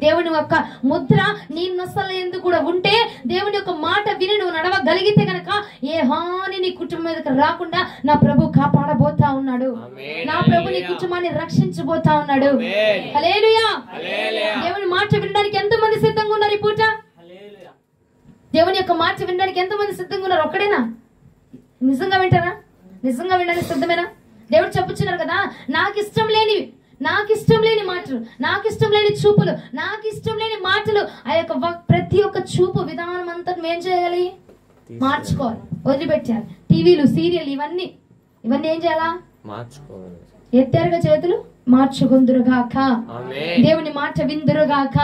దేవుని యొక్క ముద్ర నీ నొసళ్ళ యందు కూడా ఉంటే, దేవుని యొక్క మాట విని నువ్వు నడవగలిగితే గనక ఏ హాని నీ కుటుంబం మీదకి రాకుండా నా ప్రభు కాపాడబోతా ఉన్నాడు. నా ప్రభు నీ కుటుంబాన్ని రక్షించబోతా ఉన్నాడు. హల్లెలూయా. దేవుని మాట వినడానికి ఎంతమంది సిద్ధంగా ఉన్నారు ఈ పూట? దేవుని యొక్క మాట వినడానికి ఎంతమంది సిద్ధంగా ఉన్నారు? ఒక్కడేనా? నిజంగా వింటారా? నిజంగా వినడానికి సిద్ధమేనా? దేవుడు చెప్పుచున్నారు కదా, నాకు ఇష్టం లేని మాటలు, నాకు ఇష్టం లేని చూపులు, నాకు ఇష్టం లేని మాటలు, ఆ యొక్క ప్రతి ఒక్క చూపు విధానం అంతా ఏం చేయాలి? మార్చుకోవాలి, వదిలిపెట్టాలి. టీవీలు, సీరియల్ ఇవన్నీ ఏం చేయాలా? ఎత్తారుగా చేతులు, మార్చుకుందురుగాక, దేవుని మాట విందురుగాక,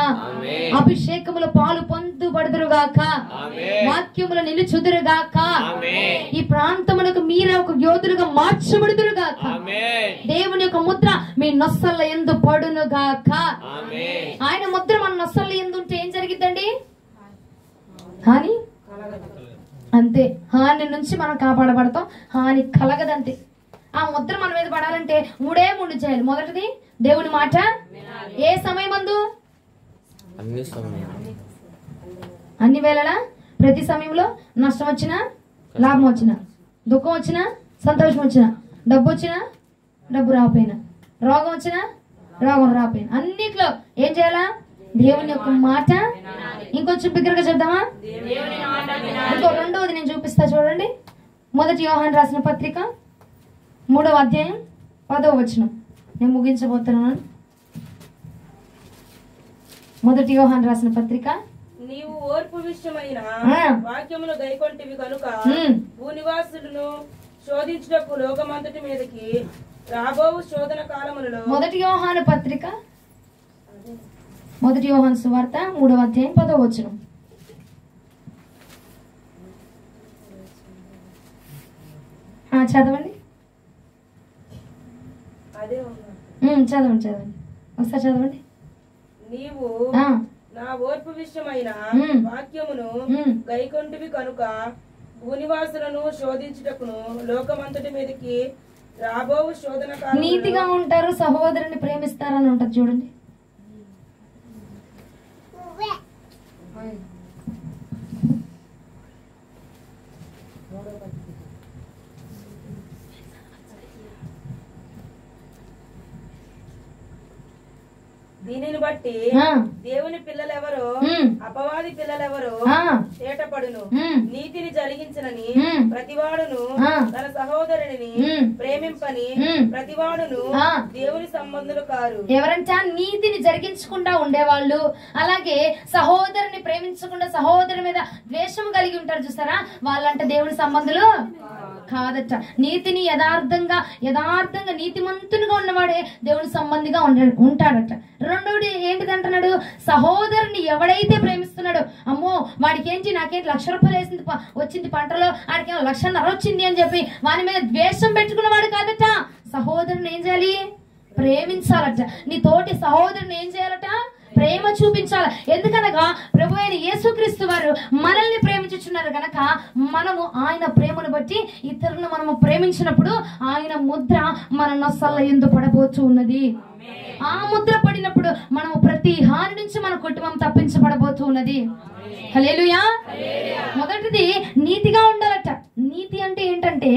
అభిషేకముల పాలు పొందుబడుదురుగాక, వాక్యములు నిలుచుదురుగాక, ఈ ప్రాంతములకు మీరే ఒక యోధులుగా మార్చబడుదురుగాక, దేవుని యొక్క ముద్ర మీ నొస్సల యందు పడునుగాక. ఆయన ముద్ర మన నొస్సల యందు ఉంటే ఏం జరిగిద్దండి? హాని అంతే. హాని నుంచి మనం కాపాడబడతాం, హాని కలగదంతే. ఆ ముద్ర మన మీద పడాలంటే మూడు చేయాలి. మొదటిది దేవుని మాట. ఏ సమయమందు? అన్ని వేళలా, ప్రతి సమయంలో. నష్టం వచ్చినా, లాభం వచ్చినా, దుఃఖం వచ్చినా, సంతోషం వచ్చినా, డబ్బు వచ్చినా, డబ్బు రాపోయినా, రోగం వచ్చినా, రోగం రాపోయినా, అన్నిట్లో ఏం చేయాలా? దేవుని యొక్క మాట. ఇంకొంచెం బిగ్గరగా చెప్దామా? ఇంకో రెండవది నేను చూపిస్తా చూడండి. మొదటి యోహాను రాసిన పత్రిక 3వ అధ్యాయం 10వ వచనం. నేను ముగించబోతున్నాను. మొదటి యోహాను రాసిన పత్రిక. నీవు ఓర్పు విషయమైన వాక్యమును గైకొంటివి కనుక భూనివాసులను శోధించుటకు లోకమంతటి మీదకి రాబోవు శోధన కాలములలో. మొదటి యోహాను పత్రిక, మొదటి యోహాను సువార్త 3వ అధ్యాయం 10వ వచనం. చదవండి. చదవండి ఒకసారి చదవండి. నీవు నా ఓర్పు విషయమైన వాక్యమును గైకొంటివి కనుక భూనివాసులను శోధించుటకును లోకమంతటి మీదకి రాబోవు శోధన కాలములలో. నీతిగా ఉంటారు, సహోదరుని ప్రేమిస్తారని ఉంటది చూడండి. దీనిని బట్టి దేవుని పిల్లలెవరో అపవాది పిల్లలెవరో తేటపడును. నీతిని జరిగించనని ప్రతివాడును తన సహోదరుని ప్రేమింపని ప్రతివాడును దేవుని సంబంధులు కారు. ఎవరంటే నీతిని జరిగించకుండా ఉండేవాళ్ళు, అలాగే సహోదరుని ప్రేమించకుండా సహోదరు మీద ద్వేషం కలిగి ఉంటారు చూసారా, వాళ్ళంటే దేవుని సంబంధులు కాదట. నీతిని యథార్థంగా నీతిమంతునిగా ఉన్నవాడే దేవుని సంబంధిగా ఉంటాడట. రెండోది ఏంటిది అంటున్నాడు? సహోదరుని ఎవడైతే ప్రేమిస్తున్నాడో, అమ్మో వాడికి ఏంటి నాకేంటి ₹1,00,000 వచ్చింది పంటలో, ఆడికి ₹1,50,000 వచ్చింది అని చెప్పి వాని మీద ద్వేషం పెట్టుకున్నవాడు కాదట. సహోదరుని ఏం చేయాలి? ప్రేమించాలట. నీ తోటి సహోదరుని ఏం చేయాలట? ప్రేమ చూపించాలి. ఎందుకనగా ప్రభు అయిన యేసుక్రీస్తు వారు మనల్ని ప్రేమించుచున్నారు కనుక మనము ఆయన ప్రేమను బట్టి ఇతరులను మనము ప్రేమించినప్పుడు ఆయన ముద్ర మన నొసళ్ళ యందు పడబోతూ ఉన్నది. ఆ ముద్ర పడినప్పుడు మనము ప్రతి హాని నుంచి మన కుటుంబం తప్పించబడబోతూ ఉన్నది. హల్లెలూయా. మొదటిది నీతిగా ఉండాలట. నీతి అంటే ఏంటంటే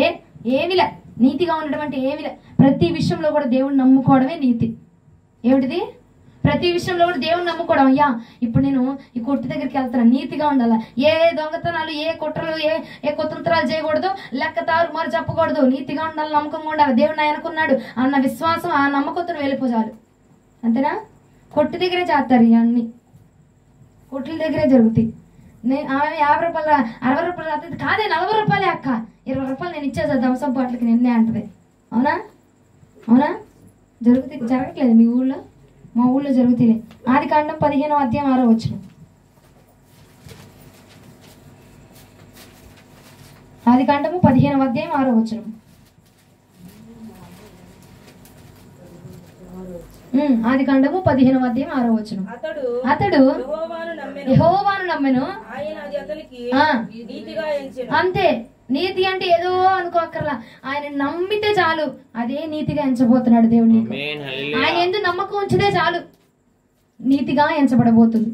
ఏమిలే, నీతిగా ఉండడం అంటే ఏమిలే, ప్రతి విషయంలో కూడా దేవుణ్ణి నమ్ముకోవడమే నీతి. ఏమిటిది? ప్రతి విషయంలో కూడా దేవుని నమ్ముకోవడం. అయ్యా ఇప్పుడు నేను ఈ కొట్టు దగ్గరికి వెళ్తాను, నీతిగా ఉండాలి, ఏ దొంగతనాలు, ఏ కుట్రలు, ఏ కుతంత్రాలు చేయకూడదు, లెక్క తారు మరి చెప్పకూడదు, నీతిగా ఉండాలి, నమ్మకంగా ఉండాలి, దేవుడు ఆయనకున్నాడు అన్న విశ్వాసం, ఆ నమ్మకంతో వెళ్ళిపోచాలి. అంతేనా? కొట్టు దగ్గరే చేస్తారు ఇవన్నీ, కొట్ల దగ్గరే జరుగుతాయి. నేను ఆమె ₹50 ₹60 అవుతుంది కాదే, ₹40 అక్క, ₹20 నేను ఇచ్చేసా దంసం పాటలకి నిన్నే అంటది. అవునా? అవునా? జరగట్లేదు మీ ఊళ్ళో? మా ఊళ్ళో జరుగుతుంది. ఆదికాండం 15వ అధ్యాయం 6వ వచనం. ఆదికాండము 15వ అధ్యాయం 6వ వచనం. ఆదికాండము 15వ అధ్యాయం 6వ వచనం. అతడు యెహోవాను నమ్మెను, అంతే. నీతి అంటే ఏదో అనుకోకర్లా, ఆయన నమ్మితే చాలు, అదే నీతిగా ఎంచబోతున్నాడు దేవుడు నీకు. ఆయన ఎందుకు నమ్మకం ఉంచితే చాలు, నీతిగా ఎంచబడబోతుంది.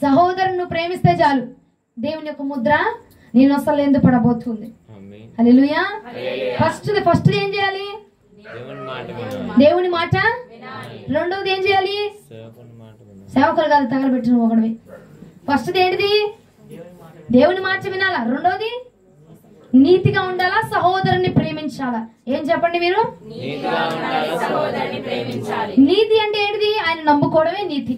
సహోదరుని ప్రేమిస్తే చాలు, దేవుని యొక్క ముద్ర నీ నొసళ్ళ యందు పడబోతుంది. హల్లెలూయా. ఫస్ట్ ఏం చేయాలి? దేవుని మాట. రెండవది ఏం చేయాలి? సేవకులు కాదు, తగలబెట్టిన ఒకటివి. ఫస్ట్ ఏంటిది? దేవుని మాట వినాలా. రెండవది నీతిగా ఉండాలా, సహోదరుని ప్రేమించాలా. ఏం చెప్పండి మీరు? నీతి అంటే ఏంటిది? ఆయన నమ్ముకోవడమే నీతి.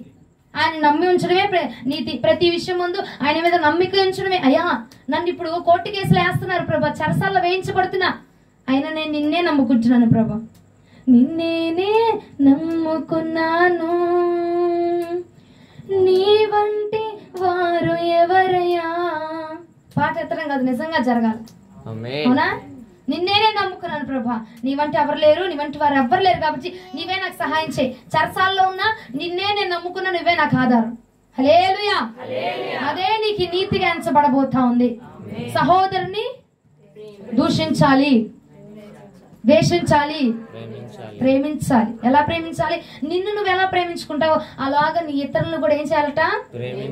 ఆయన నమ్మి ఉంచడమే నీతి. ప్రతి విషయం ముందు ఆయన మీద నమ్మిక ఉంచడమే. అయ్యా నన్ను ఇప్పుడు కోర్టు కేసులు వేస్తున్నారు ప్రభా, చెరసాల్లో వేయించబడుతున్నా, అయినా నేను నిన్నే నమ్ముకుంటున్నాను ప్రభా, నిన్నేనే నమ్ముకున్నాను, నీ వంటి వారు ఎవరయ్యా. పాట ఎత్తడం కాదు, నిజంగా జరగాలి. అవునా? నిన్నేనే నమ్ముకున్నాను ప్రభా, నీ వంటి ఎవరు లేరు, నీ వంటి వారు ఎవ్వరు లేరు, కాబట్టి నీవే నాకు సహాయం చేయి. చరసాల్లో ఉన్నా నిన్నే నేను నమ్ముకున్నా, నువ్వే నాకు ఆధారం. హల్లెలూయా. అదే నీకు నీతిగా ఎంచబడబోతా ఉంది. సహోదరుని దూషించాలి, ద్వేషించాలి, ప్రేమించాలి. ఎలా ప్రేమించాలి? నిన్ను నువ్వు ఎలా ప్రేమించుకుంటావో అలాగా నీ ఇతరులను కూడా ఏం చేయాలట?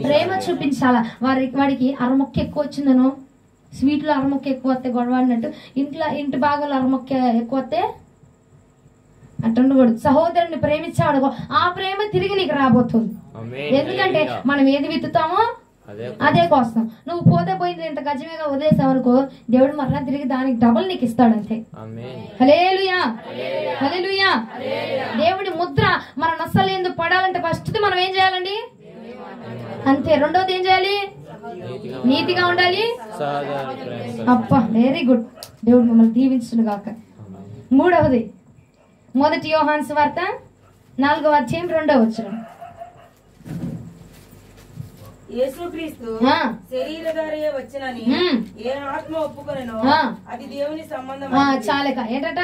ప్రేమ చూపించాలా. వాడికి అరముక్క ఎక్కువ వచ్చిందను, స్వీట్లో అరముక్క ఎక్కువ వస్తే గొడవ అన్నట్టు, ఇంటి భాగంలో అరముక్క ఎక్కువ వస్తే అట్టుండకూడదు. సహోదరుని ప్రేమించాడు, ఆ ప్రేమ తిరిగి నీకు రాబోతుంది. ఎందుకంటే మనం ఏది విత్తుతామో అదే కోసం. నువ్వు పోతే పోయింది ఇంత గజమేగా వదిలేసావు అనుకో, దేవుడు మరలా తిరిగి దానికి డబుల్ నీకు ఇస్తాడు అంతే. హల్లెలూయా, హల్లెలూయా. దేవుడి ముద్ర మన నస్సలేందు పడాలంటే ఫస్ట్ మనం ఏం చేయాలండి? అంతే. రెండోది ఏం చేయాలి? నీతిగా ఉండాలి. అబ్బా, వెరీ గుడ్. దేవుడు మమ్మల్ని దీవించును గాక. మూడవది 1 యోహాను సువార్త 4వ అధ్యాయం 2వ వచనం. యేసుక్రీస్తు శరీరధారియే వచ్చనని ఏ ఆత్మ ఒప్పుకొనెనో అది దేవుని సంబంధం. చాలేక ఏంటట?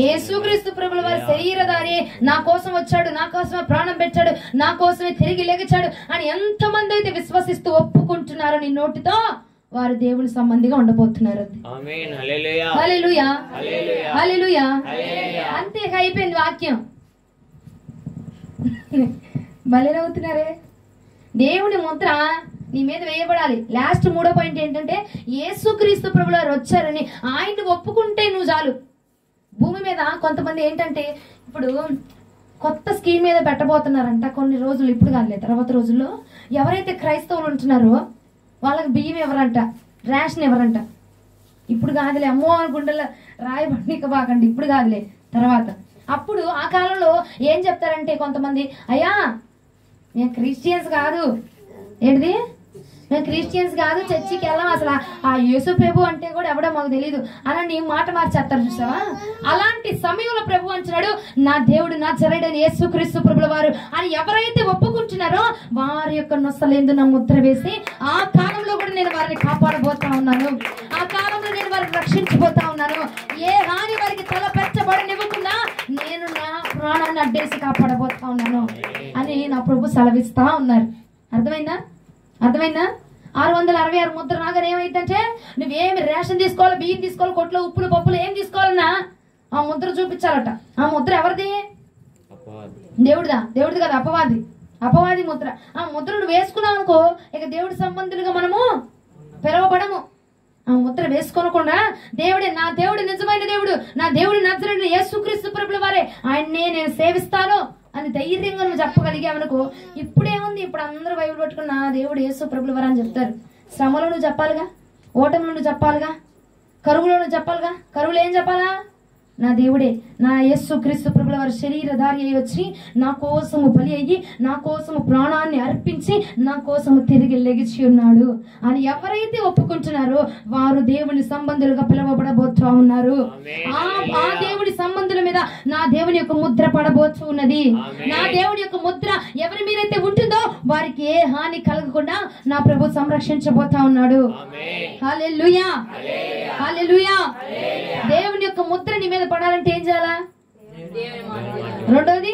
యేసుక్రీస్తు ప్రభుల వారి శరీరధారి నా కోసం వచ్చాడు, నా కోసమే ప్రాణం పెట్టాడు, నా కోసమే తిరిగి లెగిచాడు అని ఎంతమంది అయితే విశ్వసిస్తూ ఒప్పుకుంటున్నారో నీ నోటితో, వారు దేవుని సంబంధిగా ఉండబోతున్నారు. హల్లెలూయా, హల్లెలూయా. అంతే, అయిపోయింది వాక్యం. బలినవుతున్నారే. దేవుని ముద్ర నీ మీద వేయబడాలి. లాస్ట్ 3వ పాయింట్ ఏంటంటే యేసుక్రీస్తు ప్రభువు వారు వచ్చారని ఆయన్ని ఒప్పుకుంటే నువ్వు చాలు. భూమి మీద కొంతమంది ఏంటంటే ఇప్పుడు కొత్త స్కీమ్ మీద పెట్టబోతున్నారంట కొన్ని రోజులు, ఇప్పుడు కాదులే తర్వాత రోజుల్లో. ఎవరైతే క్రైస్తవులు ఉంటున్నారో వాళ్ళకి బియ్యం ఎవరంట, రేషన్ ఎవరంట. ఇప్పుడు కాదులే, అమ్మో గుండెల రాయబడిక బాకండి, ఇప్పుడు కాదులే తర్వాత. అప్పుడు ఆ కాలంలో ఏం చెప్తారంటే కొంతమంది, అయ్యా మేము క్రిస్టియన్స్ కాదు, ఏంటిది మేము క్రిస్టియన్స్ కాదు, చర్చికి వెళ్ళాం, అసలు ఆ యేసు ప్రభు అంటే కూడా ఎవడో మాకు తెలియదు అని మాట మార్చేస్తారు చూసావా. అలాంటి సమయంలో ప్రభు అంటున్నాడు, నా దేవుడు నా జరేడని యేసుక్రీస్తు ప్రభుల వారు అని ఎవరైతే ఒప్పుకుంటున్నారో వారి యొక్క నొసలేందు నా ముద్ర వేసి ఆ కాలంలో కూడా నేను వారిని కాపాడబోతా ఉన్నాను, ఆ కాలంలో నేను వారిని రక్షించబోతా ఉన్నాను. ఏ హాని వారికి తలపెట్టబడనివ్వకుండా నేను నా ప్రాణాన్ని అడ్డేసి కాపాడబోతా ఉన్నాను అని నా ప్రభు సెలవిస్తా ఉన్నారు. అర్థమైందా? 666 ముద్ర నాగర్ ఏమైందంటే నువ్వేమి రేషన్ తీసుకోవాలి, బియ్యం తీసుకోవాలి, కొట్లో ఉప్పులు పప్పులు ఏం తీసుకోవాలన్నా ఆ ముద్ర చూపించాలట. ఆ ముద్ర ఎవరిది? దేవుడిది కదా, అపవాది ముద్ర. ఆ ముద్రను వేసుకున్నావు అనుకో ఇక దేవుడి సంబంధులుగా మనము పిలవబడము. ఆ ముద్ర వేసుకోనకుండా దేవుడే నా దేవుడు నిజమైన దేవుడు, నా దేవుడి నజరేయుడు యేసుక్రీస్తు ప్రభుల వారే, ఆయన్నే నేను సేవిస్తాను అని ధైర్యంగా నువ్వు చెప్పగలిగావనుకో, ఇప్పుడేముంది, ఇప్పుడు అందరూ బైబిల్ పట్టుకుని నా దేవుడు యేసు ప్రభుల వారు అని చెప్తారు. శ్రమలో నువ్వు చెప్పాలిగా, ఓటమిలో నువ్వు చెప్పాలిగా, కరువులో నువ్వు చెప్పాలిగా. కరువులో ఏం చెప్పాలా? నా దేవుడే, నా యేసుక్రీస్తు ప్రభుల వారి శరీరధారి అయి వచ్చి నా కోసము బలి అయ్యి నా కోసము ప్రాణాన్ని అర్పించి నా కోసము తిరిగి లెగిచి ఉన్నాడు అని ఎవరైతే ఒప్పుకుంటున్నారో వారు దేవుని సంబంధులుగా పిలువబడబోతూ ఉన్నారు. ఆ దేవుడి సంబంధుల మీద నా దేవుని యొక్క ముద్ర పడబోతూ ఉన్నది. నా దేవుని యొక్క ముద్ర ఎవరి మీదైతే ఉంటుందో వారికి ఏ హాని కలగకుండా నా ప్రభు సంరక్షించబోతా ఉన్నాడు. హల్లెలూయా, హల్లెలూయా. దేవుని యొక్క ముద్ర నీ మీద పడాలంటే ఏం చేయాలా? రెండోది,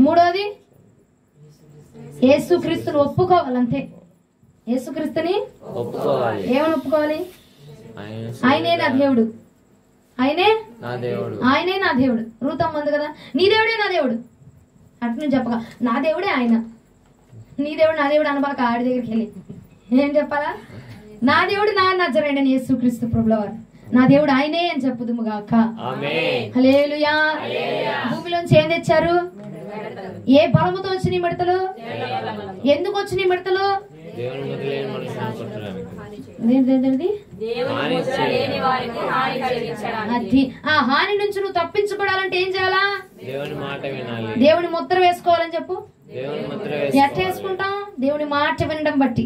మూడోది యేసుక్రీస్తుని ఒప్పుకోవాలంతే. యేసుక్రీస్తుని ఏమని ఒప్పుకోవాలి? ఆయనే నా దేవుడు, ఆయనే నా దేవుడు. రూతమ్మ ఉంది కదా, నీ దేవుడే నా దేవుడు అట్ను చెప్పగా, నా దేవుడే ఆయన, నీ దేవుడు నా దేవుడు అనబాక ఆడి దగ్గరికి వెళ్ళి ఏం చెప్పాలా? నా దేవుడు నా నజరేయుడైన యేసుక్రీస్తు ప్రభుల వారు, నా దేవుడు ఆయనే అని చెప్పుదుముగాక. హల్లెలూయా. భూమిలోంచి ఏం తెచ్చారు? ఏ బలముతో వచ్చినాయి మిడతలు? ఎందుకు వచ్చినాయి మిడతలు? అది ఆ హాని నుంచి నువ్వు తప్పించుకోవాలంటే ఏం చేయాలా? దేవుని ముద్ర వేసుకోవాలని చెప్పు. ఎట్లా వేసుకుంటాం? దేవుని మాట వినడం బట్టి.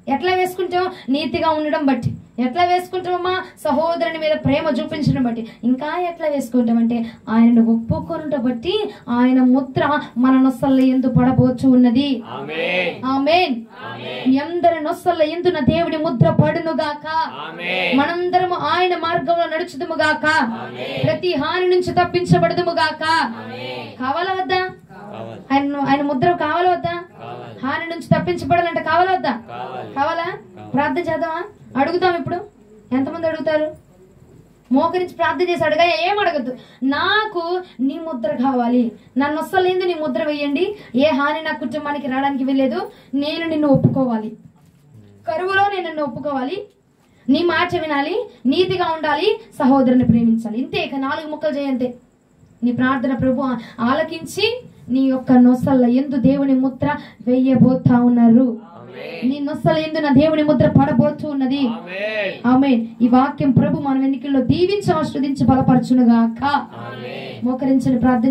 ఎట్లా వేసుకుంటాం? నీతిగా ఉండడం బట్టి. ఎట్లా వేసుకుంటామమ్మా? సహోదరుని మీద ప్రేమ చూపించడం బట్టి. ఇంకా ఎట్లా వేసుకుంటామంటే ఆయనను ఒప్పుకొనుట బట్టి ఆయన ముద్ర మన నొసళ్ళ యందు పడబోచు ఉన్నది. ఆమేన్. మీ అందరి నొసళ్ళ యందున దేవుడి ముద్ర పడునుగాక. మనందరము ఆయన మార్గంలో నడుచుదుముగాక. ప్రతి హాని నుంచి తప్పించబడదుముగాక. కావాలా వద్దా? ఆయన ముద్ర కావాలా వద్దా? హాని నుంచి తప్పించబడాలంటే కావాలా వద్దా? కావాలా? ప్రార్థన చేద్దామా? అడుగుతాం. ఇప్పుడు ఎంతమంది అడుగుతారు? మోకరించి ప్రార్థన చేసి అడగా. ఏం అడగద్దు. నాకు నీ ముద్ర కావాలి, నన్ను వస్తలేదు, నీ ముద్ర వేయండి, ఏ హాని నా కుటుంబానికి రావడానికి వెళ్ళలేదు, నేను నిన్ను ఒప్పుకోవాలి, కరువులో నేను నిన్ను ఒప్పుకోవాలి, నీ మాట వినాలి, నీతిగా ఉండాలి, సహోదరుని ప్రేమించాలి. ఇంతే. ఇక 4 ముక్కలు చేయంతే. నీ ప్రార్థన ప్రభు ఆలకించి నీ యొక్క నొసళ్ళ యందు దేవుని ముద్ర వేయబోతా ఉన్నారు. నీ నొసళ్ళ యందు నా దేవుని ముద్ర పడబోతూ ఉన్నది. ఆమేన్. ఈ వాక్యం ప్రభు మన వెన్నికల్లో దీవించి ఆశీర్వదించి బలపరచునుగాక. మోకరించని ప్రార్థన